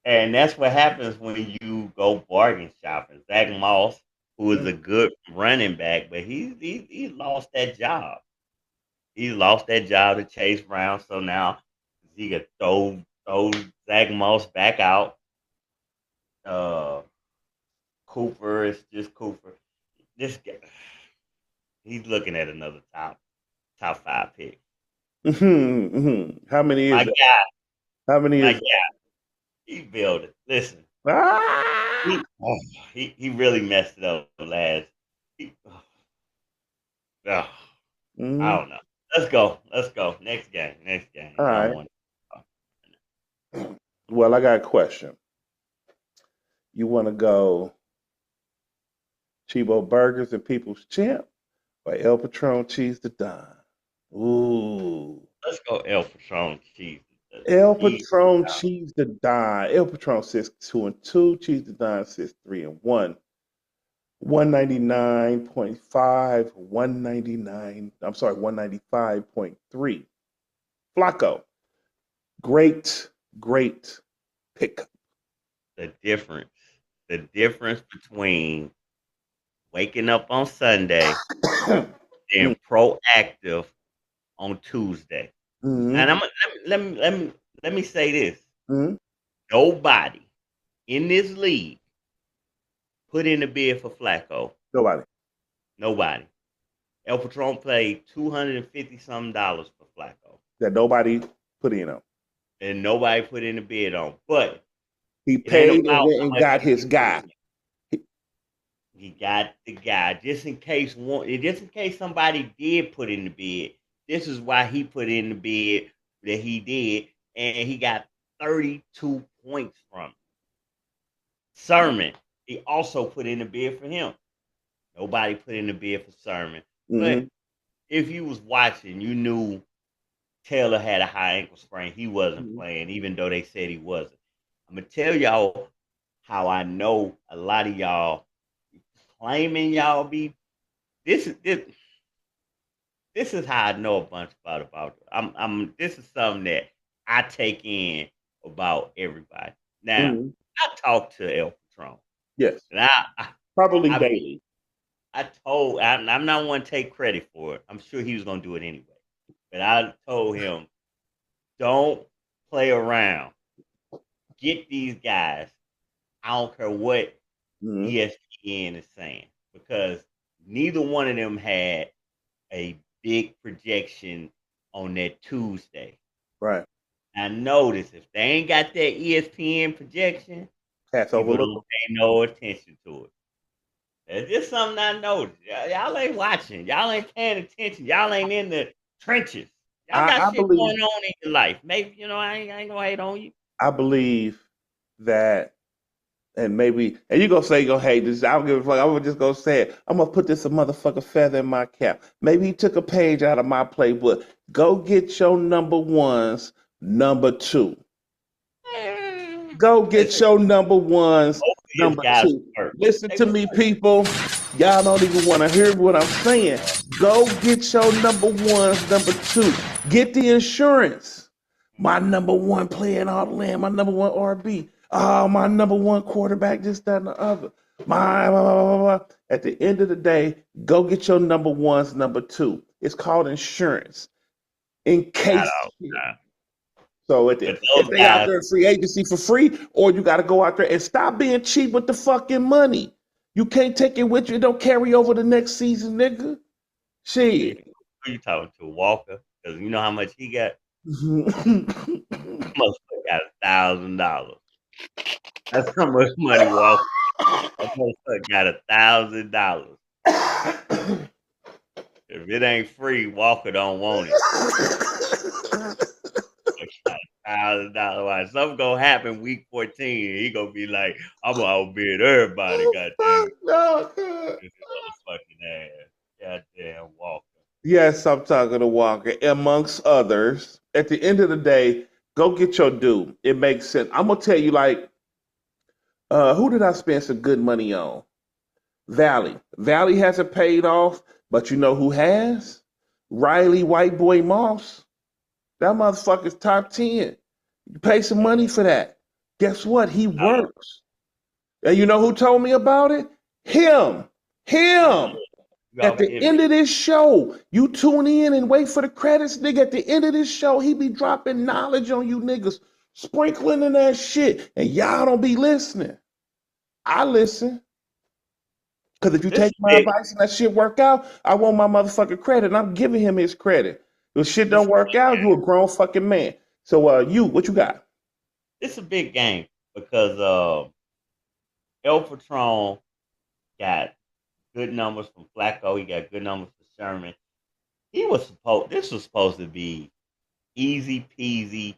And that's what happens when you go bargain shopping. Zach Moss, who is a good running back, but he lost that job. He lost that job to Chase Brown, so now he could throw Zach Moss back out. Cooper is just Cooper. This guy, he's looking at another top 5 pick. Mm-hmm. Mm-hmm. How many is My that? guy, How many my is guy, that? he built it. Listen, Ah! he really messed it up last. He, I Mm-hmm. don't know. Let's go. Next game. All I right. don't want. Well, I got a question. You want to go Chibo Burgers and People's Champ or El Patron Cheese to Don? Ooh. Let's go El Patron cheese. El Cheese. Patron Cheese to Don. El Patron sits 2-2. Cheese to Don sits 3-1. 199.5, 199. I'm sorry, 195.3. Flacco. Great pickup. The difference between waking up on Sunday and proactive on Tuesday. Mm-hmm. And let me say this: Mm-hmm. nobody in this league put in a bid for Flacco. Nobody. El Patron paid $250 something for Flacco, That nobody put in on. and nobody put in a bid on. But He it ain't paid about and how much got his guy. He got the guy just in case somebody did put in the bid. This is why he put in the bid that he did, and he got 32 points from it. Sermon, he also put in the bid for him. Nobody put in the bid for Sermon. Mm-hmm. But if you was watching, you knew Taylor had a high ankle sprain. He wasn't playing, even though they said he wasn't. I'm gonna tell y'all how I know a lot of y'all claiming y'all be. This is how I know a bunch about it. This is something that I take in about everybody. Now, I talked to El Patron. Yes. And probably daily. I'm not one to take credit for it. I'm sure he was gonna do it anyway. But I told him, don't play around. Get these guys. I don't care what ESPN is saying, because neither one of them had a big projection on that Tuesday. Right. I noticed if they ain't got that ESPN projection, people don't pay no attention to it. That's just something I noticed. Y'all ain't watching. Y'all ain't paying attention. Y'all ain't in the trenches. Y'all got shit going on in your life. Maybe, I ain't gonna hate on you. I believe that, and maybe, and you're going to say you're going to hate this. I don't give a fuck. I'm just going to say it. I'm going to put this a motherfucker feather in my cap. Maybe he took a page out of my playbook. Go get your number ones number 2. Go get your number ones, Both of these number guys 2. hurt. Listen They to was me, hurt. people. Y'all don't even want to hear what I'm saying. Go get your number ones, number 2. Get the insurance. My number 1 playing all the land, my number 1 RB. Oh, my number 1 quarterback, this, that, and the other. My, blah, blah, blah, blah. At the end of the day, go get your number ones, number 2. It's called insurance. In Not case. all the time. So But if those they out guys, there in free agency for free, or you got to go out there and stop being cheap with the fucking money. You can't take it with you. It don't carry over the next season, nigga. who Shit. you talking to? Walker? Because you know how much he got? Yes, Motherfucker got $1,000. That's how much money Walker. That motherfucker got $1,000. If it ain't free, Walker don't want it. $1,000. Why something gonna happen week 14? He gonna be like, I'm gonna outbid everybody. Goddamn no. this motherfucking ass. Goddamn Walker. Yes, I'm talking to Walker, amongst others. At the end of the day, go get your due. It makes sense. I'm gonna tell you, like, who did I spend some good money on? Valley. Valley hasn't paid off, but you know who has? Riley White Boy Moss. That motherfucker's top 10. You pay some money for that. Guess what? He works. And you know who told me about it? Him. Him. You At off the him. end of this show, you tune in and wait for the credits, nigga. At the end of this show, he be dropping knowledge on you niggas, sprinkling in that shit, and y'all don't be listening. I listen. Because if you This take my big advice and that shit work out, I want my motherfucking credit, and I'm giving him his credit. If shit this don't work out, you a grown fucking man. So, what you got? this a big game because El Patron got good numbers from Flacco. He got good numbers for Sherman. This was supposed to be easy peasy,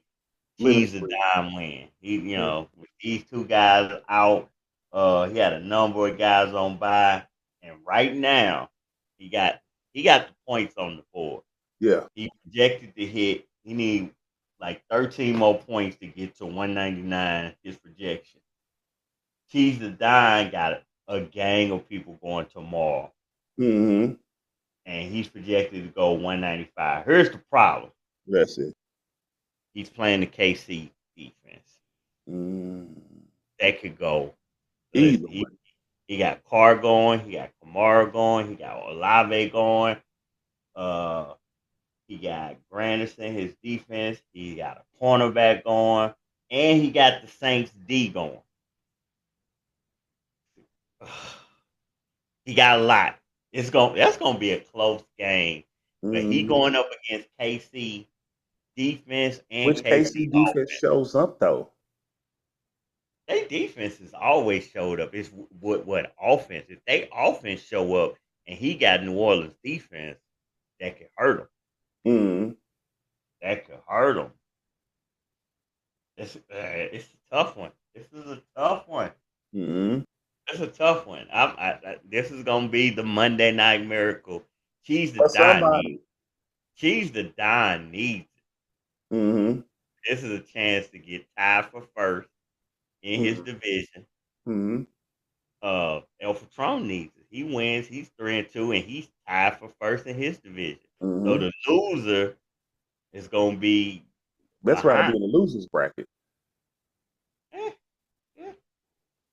Lemon cheese a squeeze. dime win. With these two guys out, he had a number of guys on by, and right now he got the points on the board. Yeah. He projected to hit. He need like 13 more points to get to 199. His projection. Cheese the dime got a gang of people going tomorrow, Mm-hmm. and he's projected to go 195. Here's the problem: That's it. he's playing the KC defense. Mm. That could go. Either Listen, way. he got Carr going, he got Kamara going, he got Olave going. Uh, he got Granderson, his defense. He got a cornerback going, and he got the Saints D going. He got a lot. That's gonna be a close game. But he Mm. going up against KC defense and Which KC KC defense offense. shows up though? Their defense has always showed up. It's what offense. If they offense show up and he got New Orleans defense, that could hurt him. Mm. That could hurt him. It's a tough one. This is a tough one. Mm. It's a tough one. This is gonna be the Monday Night Miracle. Cheese the For Don needs. somebody. Cheese the Don needs it. Mm-hmm. This is a chance to get tied for first in his Mm-hmm. division. Mm-hmm. El Patron needs it. He wins. He's 3-2, and he's tied for first in his division. So Mm-hmm. the loser is gonna be That's right. Be behind. in the losers bracket. Eh, yeah,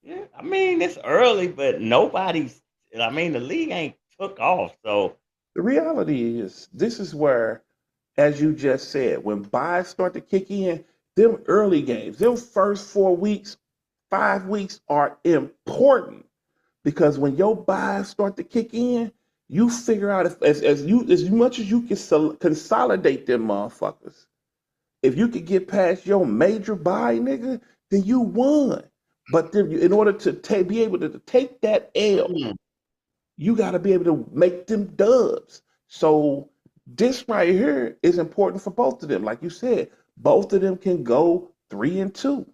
yeah. I mean, it's early, but nobody's. I mean, the league ain't took off. So The reality is, this is where, as you just said, when buys start to kick in, them early games, them first 4 weeks, 5 weeks are important because when your buys start to kick in, you figure out if as much as you can consolidate them motherfuckers. If you could get past your major buy, nigga, then you won. But then in order to be able to take that L, mm, you got to be able to make them dubs. So this right here is important for both of them. Like you said, both of them can go 3-2,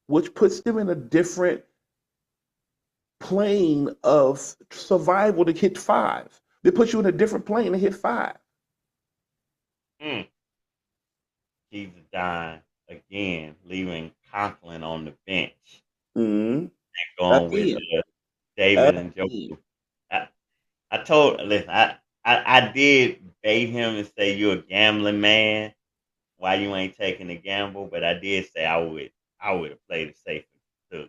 which puts them in a different plane of survival to hit 5. They put you in a different plane to hit 5. mm. Keith Dine again, leaving Conklin on the bench Mm-hmm. and going with Again, David and again. Joe. I, listen, I did bait him and say you're a gambling man. Why you ain't taking the gamble? But I did say I would have played it safe to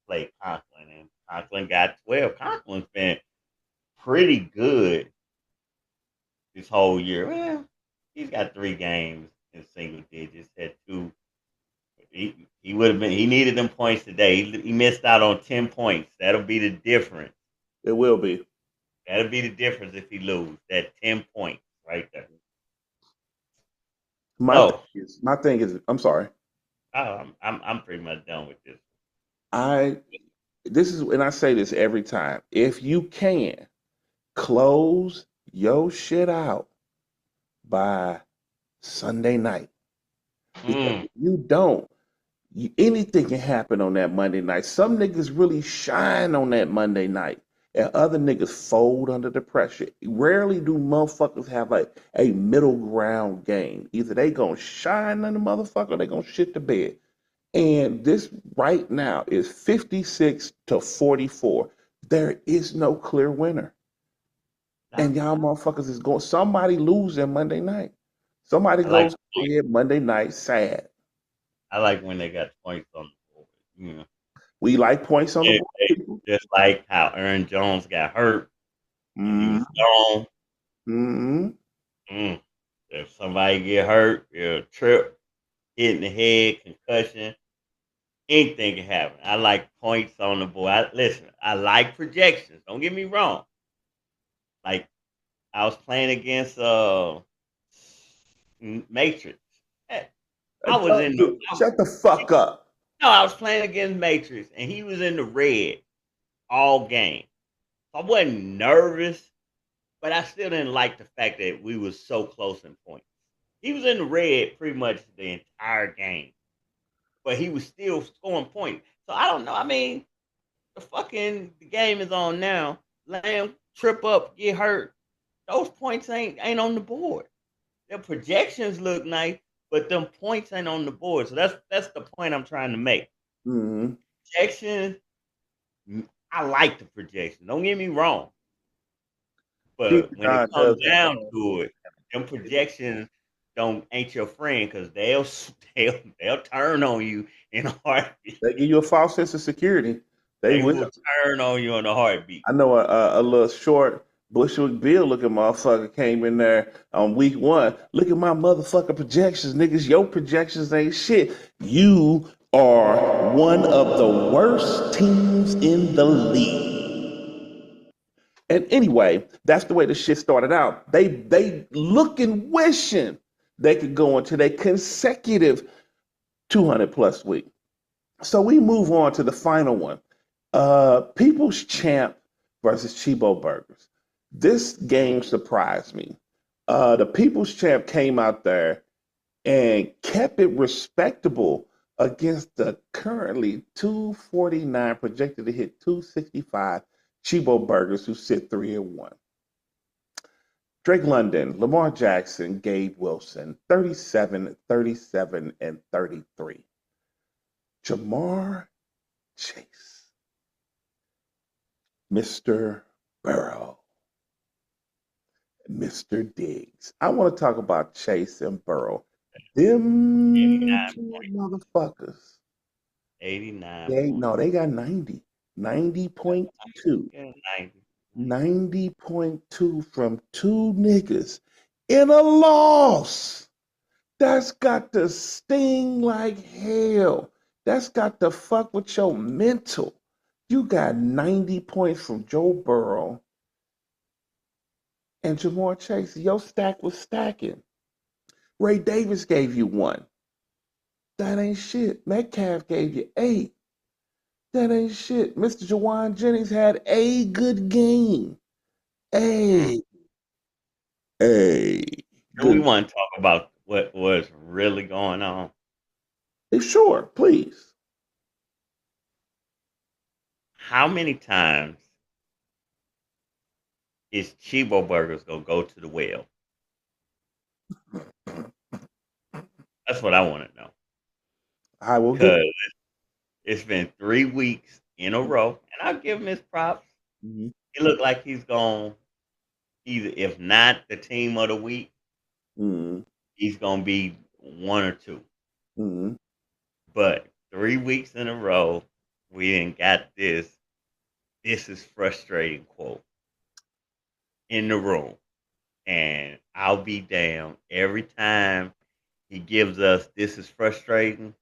play Conklin, and Conklin got 12. Conklin's been pretty good this whole year. Well, he's got 3 games in single digits. Had 2. He would have been. He needed them points today. He missed out on 10 points. That'll be the difference. It will be. That'll be the difference if he lose. That 10 points right there. So My thing is, I'm sorry. I'm pretty much done with this. I this is and I say this every time. If you can close your shit out by Sunday night, because Mm. if you don't, anything can happen on that Monday night. Some niggas really shine on that Monday night, and other niggas fold under the pressure. Rarely do motherfuckers have a middle ground game. Either they gonna shine on the motherfucker, or they gonna shit the bed. And this right now is 56 to 44. There is no clear winner. No, And y'all motherfuckers is going, somebody losing Monday night. Somebody I like goes to bed Monday night sad. I like when they got points on the board. You know, We like points on the board, people. just like how Aaron Jones got hurt and he Mm-hmm. was gone. Mm-hmm. Mm. If somebody get hurt, a trip, hit in the head, concussion, anything can happen. I like points on the board. Listen, I like projections. Don't get me wrong. Like I was playing against Matrix. Hey, I was in the Dude, shut the fuck up. no, I was playing against Matrix, and he was in the red all game. I wasn't nervous, but I still didn't like the fact that we was so close in points. He was in the red pretty much the entire game, but he was still scoring points. So I don't know. I mean, the game is on now. Lamb trip up, get hurt. Those points ain't on the board. Their projections look nice, but them points ain't on the board. So that's the point I'm trying to make. Mm-hmm. Projections, I like the projection. Don't get me wrong. Keep But when it God comes does down that. to it, them projections don't ain't your friend because they'll turn on you in a heartbeat. They give you a false sense of security. They They will. will turn on you in a heartbeat. I know a little short Bushwick Bill looking motherfucker came in there on week 1. Look at my motherfucking projections, niggas. Your projections ain't shit. You are one of the worst teams in the league. And anyway, that's the way the shit started out. They looking, wishing they could go into their consecutive 200 plus week. So we move on to the final one. People's Champ versus Chibo Burgers. This game surprised me. The People's Champ came out there and kept it respectable against the currently 249 projected to hit 265 Chibo Burgers who sit 3-1. Drake London, Lamar Jackson, Gabe Wilson, 37, 37, and 33. Jamar Chase, Mr. Burrow, Mr. Diggs. I want to talk about Chase and Burrow. Them 89 two points. motherfuckers. 89 They points. no, they got 90. 90.2. Yeah, 90. 90.2 from two niggas in a loss. That's got to sting like hell. That's got to fuck with your mental. You got 90 points from Joe Burrow and Jamar Chase. Your stack was stacking. Ray Davis gave you 1. That ain't shit. Metcalf gave you 8. That ain't shit. Mr. Jawan Jennings had a good game. Mm. A Do we good. want to talk about what was really going on? Sure, please. How many times is Chibo Burgers gonna go to the well? That's what I want to know. I will get. Because it's been 3 weeks in a row, and I'll give him his props. Mm-hmm. It looked like he's going either, if not the team of the week, Mm-hmm. he's going to be one or two. Mm-hmm. But 3 weeks in a row, we ain't got this. This is frustrating quote in the room. And I'll be damned. Every time he gives us this is frustrating,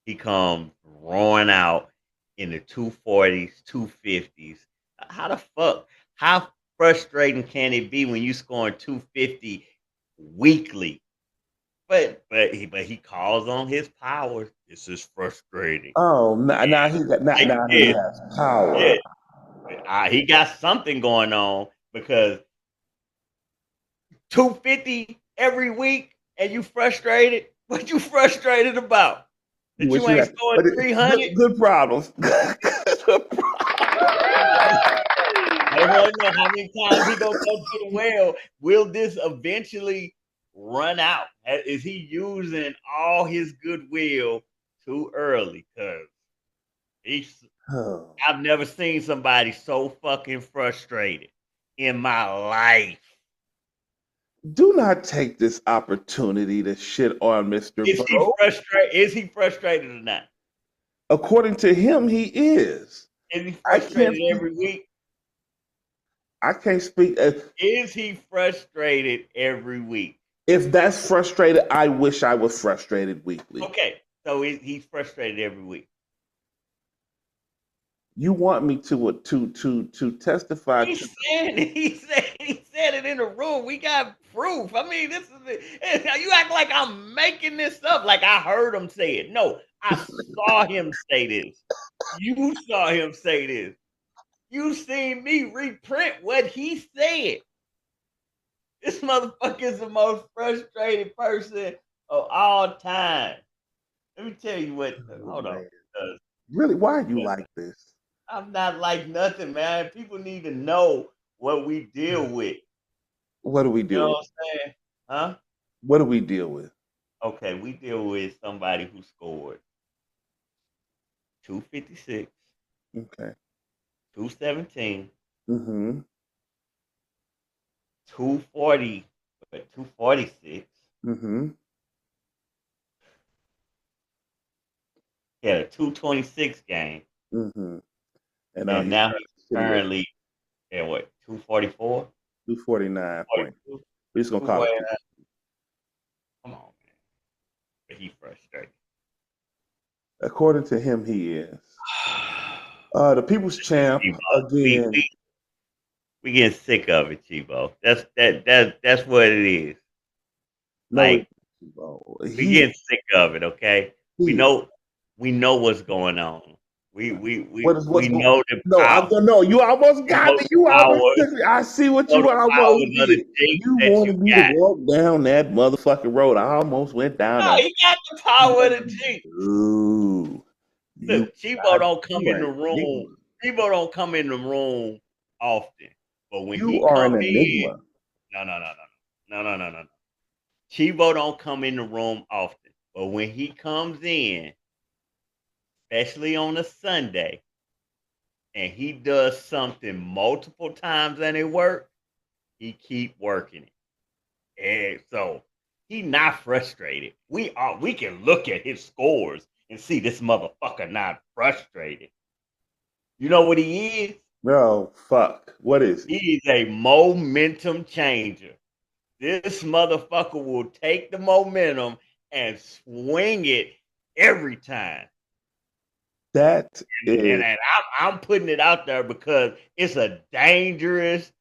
he comes roaring out in the 240s, 250s. How the fuck? How frustrating can it be when you scoring 250 weekly? But he calls on his powers. This is frustrating. Oh, now Like he this, has power. yeah. He got something going on because 250 every week and you frustrated. What you frustrated about? You That wish you you ain't had, scored but good, 300? good problems. I want to know how many times he gonna go to the well. Will this eventually run out? Is he using all his goodwill too early? Cause he's Oh. I've never seen somebody so fucking frustrated in my life. Do not take this opportunity to shit on Mr. Is he Bo. frustrated? Is he frustrated or not? According to him, he is. Is he I can't. frustrated every week? I can't speak. Is he frustrated every week? If that's frustrated, I wish I was frustrated weekly. Okay, so he's frustrated every week. You want me to testify He to? said it. He said it in the room. We got proof. I mean, this is it. You act like I'm making this up. Like I heard him say it. No, I saw him say this. You saw him say this. You seen me reprint what he said. This motherfucker is the most frustrated person of all time. Let me tell you what. Oh, Hold on. man. Really? Why are you Because like this? I'm not like nothing, man. People need to know what we deal with. What do we You know deal with? what I'm saying? Huh? What do we deal with? Okay, we deal with somebody who scored 256, Okay. 217, Mm-hmm. 240, 246. Mm-hmm. He had a 226 game, Mm-hmm. And now and he's now he's sitting at currently at what, 244? 249 points. 42? We're just gonna call it 249. Come on, man. But he frustrated. according to him, he is. The people's champ Chibo. We, again. we we getting sick of it, Chibo. That's what it is. No, Like we getting sick of it. Okay, we he know we know what's going on. We we what we is what's we going? know the No, I power. don't know. You almost We got know me. the You almost power. took me. I see what We know you the almost powers of the did. jinx You that you wanted me to got. walk down that motherfucking road. I almost went down No, that. he got the power of the jinx. Ooh, you Look, Chibo don't come you in the an room. enigma. Chibo don't come in the room often, but when You he are come an in, enigma. no. Chibo don't come in the room often, but when he comes in, especially on a Sunday, and he does something multiple times and it works, he keep working it. And so he not frustrated. We can look at his scores and see this motherfucker not frustrated. You know what he is? No, fuck. What is he? He is a momentum changer. This motherfucker will take the momentum and swing it every time. That And, is. and I'm putting it out there because it's a dangerous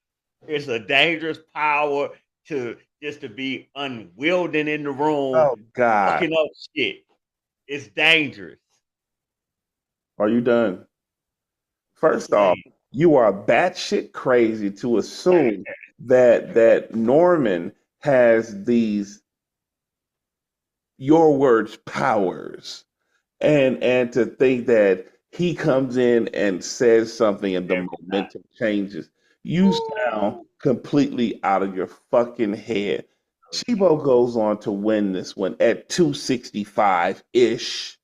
power to just to be unwielding in the room, Oh God. fucking up shit. It's dangerous. Are you done? What First you off, mean? you are batshit crazy to assume that Norman has these your words powers and to think that he comes in and says something and the Every momentum changes. You sound Ooh, completely out of your fucking head. Chibo goes on to win this one at 265 ish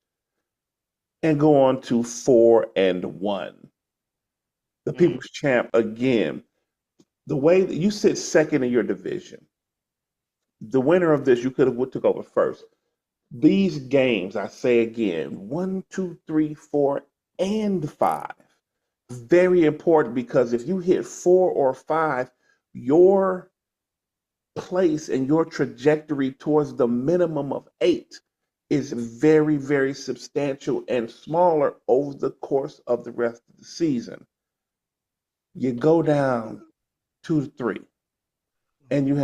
and go on to 4-1. The Mm, People's Champ again. The way that you sit second in your division, the winner of this, you could have took over first. These games, I say again, one, two, three, four, and five. Very important because if you hit 4 or 5, your place and your trajectory towards the minimum of 8 is very, very substantial and smaller over the course of the rest of the season. You go down 2 to 3 and you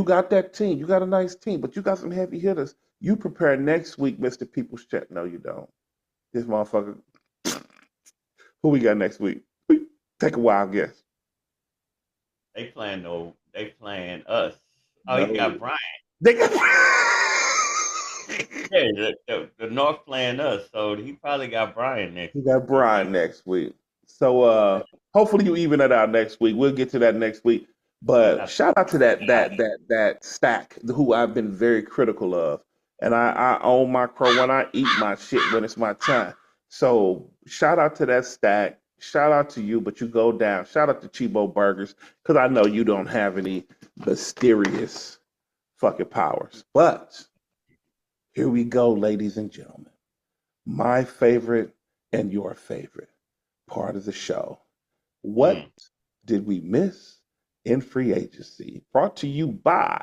got that team, you got a nice team, but you got some heavy hitters. You prepare next week, Mr. People's Check. No, you don't. This motherfucker. Who we got next week? Take a wild guess. They playing us. Oh, he No. got Brian. They got Yeah, the North playing us, so he probably got Brian next we week. got Brian next week. So hopefully you even it out next week. We'll get to that next week. But That's shout out to that stack who I've been very critical of. And I own my crow when I eat my shit when it's my time. So shout out to that stack. Shout out to you, but you go down. Shout out to Chibo Burgers, because I know you don't have any mysterious fucking powers. But here we go, ladies and gentlemen. My favorite and your favorite part of the show. What mm. did we miss in free agency? Brought to you by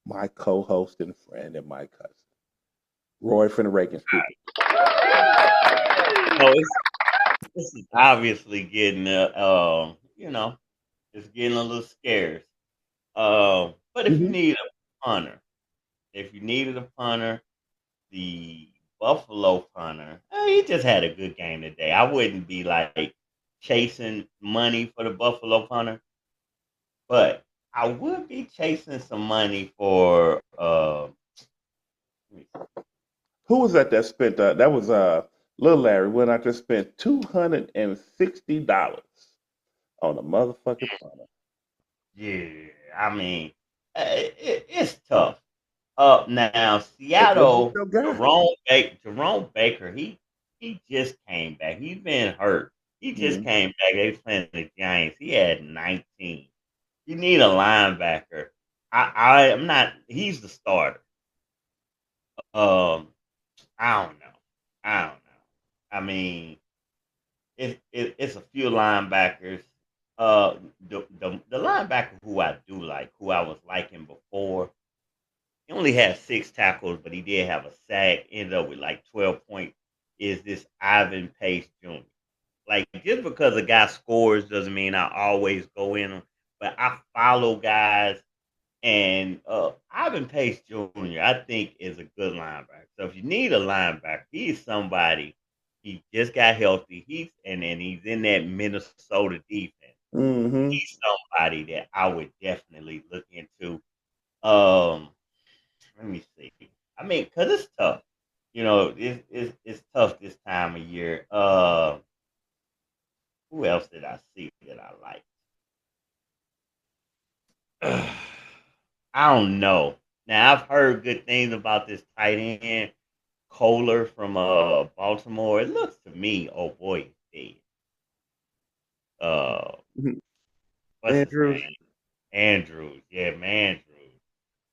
my co-host and friend and my cousin, Roy from the Reagan People. So this is obviously getting it's getting a little scarce. But if you Mhm. need a punter, if you needed a punter, the Buffalo punter, he just had a good game today. I wouldn't be like chasing money for the Buffalo punter, but I would be chasing some money for Who was that spent? That was Little Larry. When I just spent $260 on a motherfucking punter. yeah. I mean, it's tough. Now But go get Seattle, your guy. Jerome Baker, he just came back. He's been hurt. He just Mhm. came back. They was playing the Giants. He had 19. You need a linebacker. I'm not. He's the starter. Um, I don't know. I don't know. I mean, it's a few linebackers. The linebacker who I do like, who I was liking before, he only had 6 tackles, but he did have a sack. Ended up with like 12 points. Is this Ivan Pace Jr.? Like just because a guy scores doesn't mean I always go in him, but I follow guys. And Ivan Pace Jr. I think is a good linebacker. So if you need a linebacker, he's somebody. He just got healthy. He's in that Minnesota defense. Mhm. He's somebody that I would definitely look into. Um, Let me see. I mean, cause it's tough. It's tough this time of year. Who else did I see that I like? I don't know. Now I've heard good things about this tight end Kohler from Baltimore. It looks to me, oh boy, he's dead. Uh, Mhm. what's his Andrews. name? Andrews. Yeah, Andrews.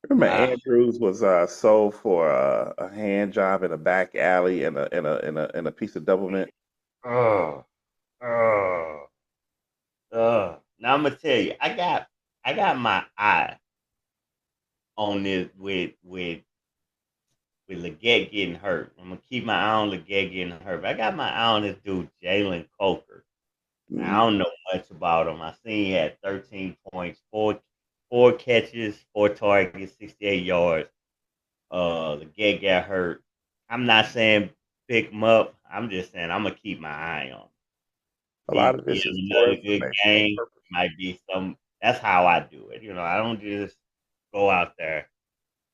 Remember Ah, Andrews was sold for a hand job in a back alley and a piece of double mint. oh, oh, Now I'm gonna tell you, I got my eye on this with Leggett getting hurt. I'm gonna keep my eye on Leggett getting hurt. But I got my eye on this dude, Jalen Coker. I Mhm. don't know much about him. I seen he had 13 points, four catches, 4 targets, 68 yards. The guy got hurt. I'm not saying pick him up. I'm just saying I'm gonna keep my eye on him. A lot of He this has is for another good informational game. purposes. Might be some. That's how I do it. I don't just go out there.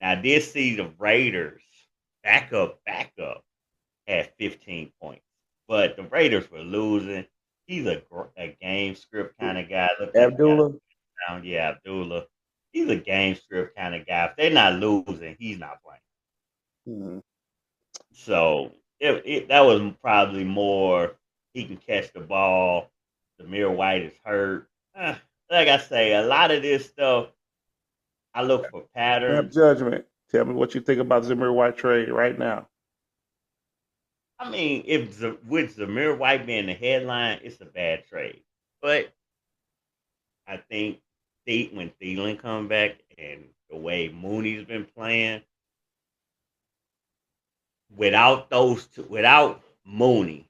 Now I did see the Raiders backup had 15 points, but the Raiders were losing. He's a game script kind of guy. Looked like he got Abdullah, down. Yeah, Abdullah. He's a game script kind of guy. If they're not losing, he's not playing. Mm-hmm. So that was probably more. He can catch the ball. Zamir White is hurt. Like I say, a lot of this stuff, I look for Snap patterns. judgment. Tell me what you think about Zamir White trade right now. I mean, if with Zamir White being the headline, it's a bad trade. But I think when Thielen come back and the way Mooney's been playing, without those two, without Mooney,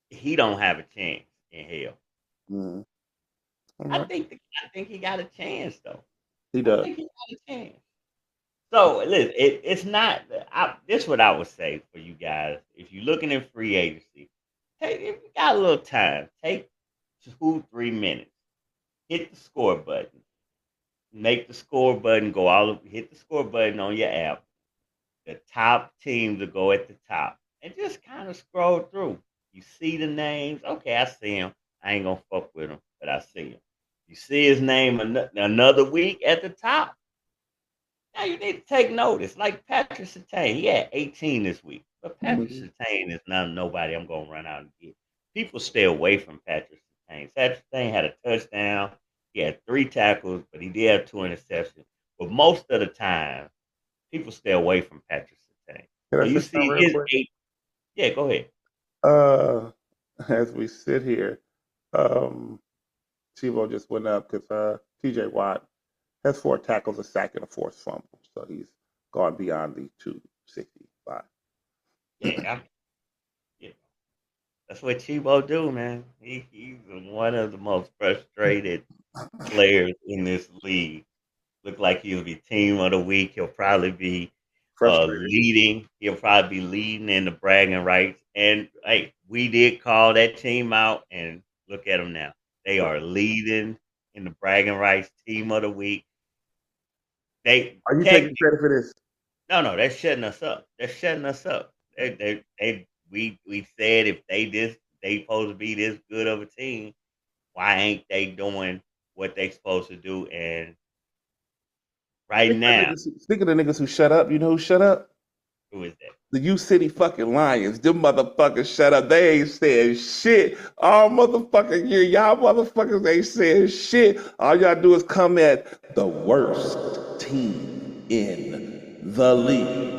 he don't have a chance in hell. Mm-hmm. All I right. think I think he got a chance though. He I does. think he got a chance. So listen, it's not. This is what I would say for you guys. If you're looking at free agency, if you got a little time, take 2-3 minutes, hit the score button, make the score button go hit the score button on your app. The top teams will go at the top, and just kind of scroll through. You see the names. Okay, I see him. I ain't gonna fuck with him, but I see him. You see his name another week at the top. Now you need to take notice. Like Patrick Surtain, he had 18 this week, but Patrick Mm-hmm. Surtain is not nobody I'm gonna run out and get. People stay away from Patrick Surtain. Patrick Surtain had a touchdown. He had 3 tackles, but he did have 2 interceptions. But most of the time, people stay away from Patrick Surtain. Can So I you say something see real his quick? eight. Yeah, go ahead. Uh, as we sit here, um, Tebow just went up because T.J. Watt has 4 tackles, a sack, and a forced fumble, so he's gone beyond the 265. Yeah, yeah, that's what Chibo do, man. He's one of the most frustrated players in this league. Look like he'll be team of the week. He'll probably be Frustrated. leading. He'll probably be leading in the bragging rights. And hey, we did call that team out, and look at them now. They are leading in the bragging rights, team of the week. They Are you taking technically credit for this? no, they're shutting us up. They're shutting us up. We said if they supposed to be this good of a team, why ain't they doing what they supposed to do? And right now, Speaking of niggas who shut up, you know who shut up? who is that? The U City fucking Lions. Them motherfuckers shut up. They ain't saying shit all motherfucking year. Y'all motherfuckers ain't saying shit. All y'all do is come at the worst team in the league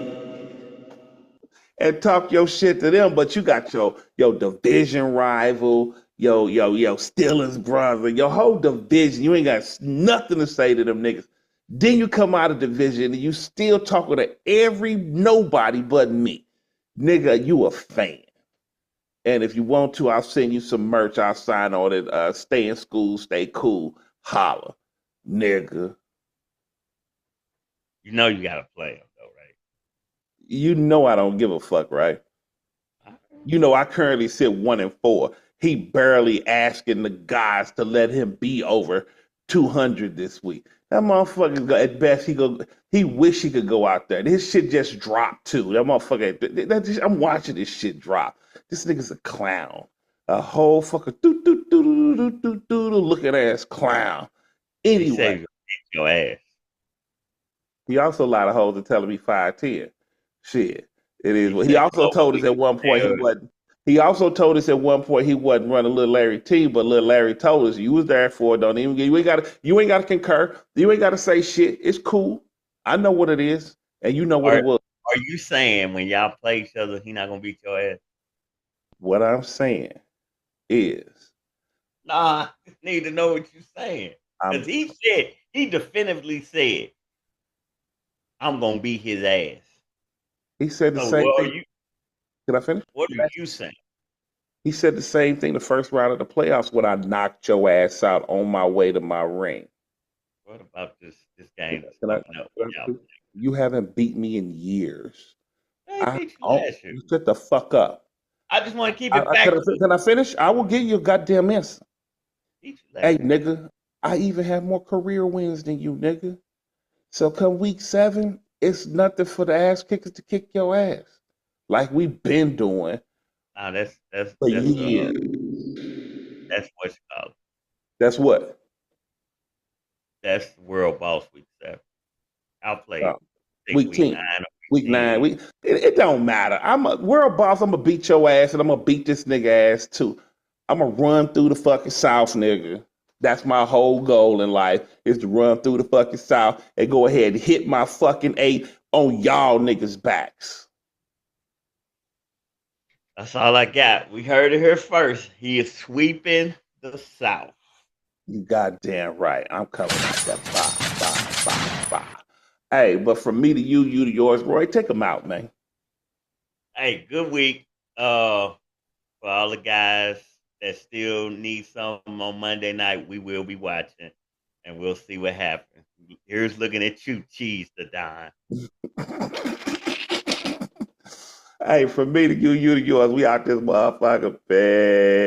and talk your shit to them, but you got your division rival, yo Steelers brother, your whole division. You ain't got nothing to say to them niggas. Then you come out of division and you still talking to every nobody but me. Nigga, you a fan. And if you want to, I'll send you some merch. I'll sign on it. Stay in school, stay cool. Holla. Nigga. You know you gotta play them though, You know I don't give a fuck, right? right? You know, I currently sit 1-4. He barely asking the guys to let him be over 200 this week. That motherfucker, at best, he wish he could go out there. This shit just dropped too. That motherfucker, I'm watching this shit drop. This nigga's a clown. A whole fucking looking ass clown. He Anyway, said he's gonna beat your ass. he also lied a hoes to telling me 5'10". Shit. It is He what he said also told us at one point he hell, wasn't. He also told us at one point he wasn't running little Larry T, but little Larry told us you was there for it. Don't even you ain't gotta concur. You ain't gotta say shit. It's cool. I know what it is, and you know what it are was. are you saying when y'all play each other, he not gonna beat your ass? What I'm saying is Nah, I need to know what you're saying. Because I'm he definitively said, I'm gonna beat his ass. he said the So same thing. Can I finish? what are you saying? He said the same thing the first round of the playoffs when I knocked your ass out on my way to my ring. What about this game that's Can I, coming up? can Y'all I- you haven't beat me in years. play. I ain't beat you Oh, last year. you shut the fuck up. I just want to keep it Can, factual. can I finish? I will give you a goddamn answer. Beat you Hey, last year. nigga, I even have more career wins than you, nigga. So come week 7, it's nothing for the ass kickers to kick your ass. Like we've been doing Nah, for years. that's what you call it. That's what? That's World Boss Week 7. Outplayed. Uh, I think week week 10, 9 or week week 9, 10. it don't matter. I'm a world boss. I'm gonna beat your ass, and I'm gonna beat this nigga ass too. I'm gonna run through the fucking South, nigga. That's my whole goal in life is to run through the fucking South and go ahead and hit my fucking 8 on y'all niggas' backs. That's all I got. We heard it here first. He is sweeping the South. You goddamn right. I'm coming out that five. Hey, but from me to you to yours, Roy, take them out, man. Hey, good week. For all the guys that still need something on Monday night, we will be watching and we'll see what happens. Here's looking at you, Cheese the Don. Hey, from me to you to yours, we out this motherfucker, man.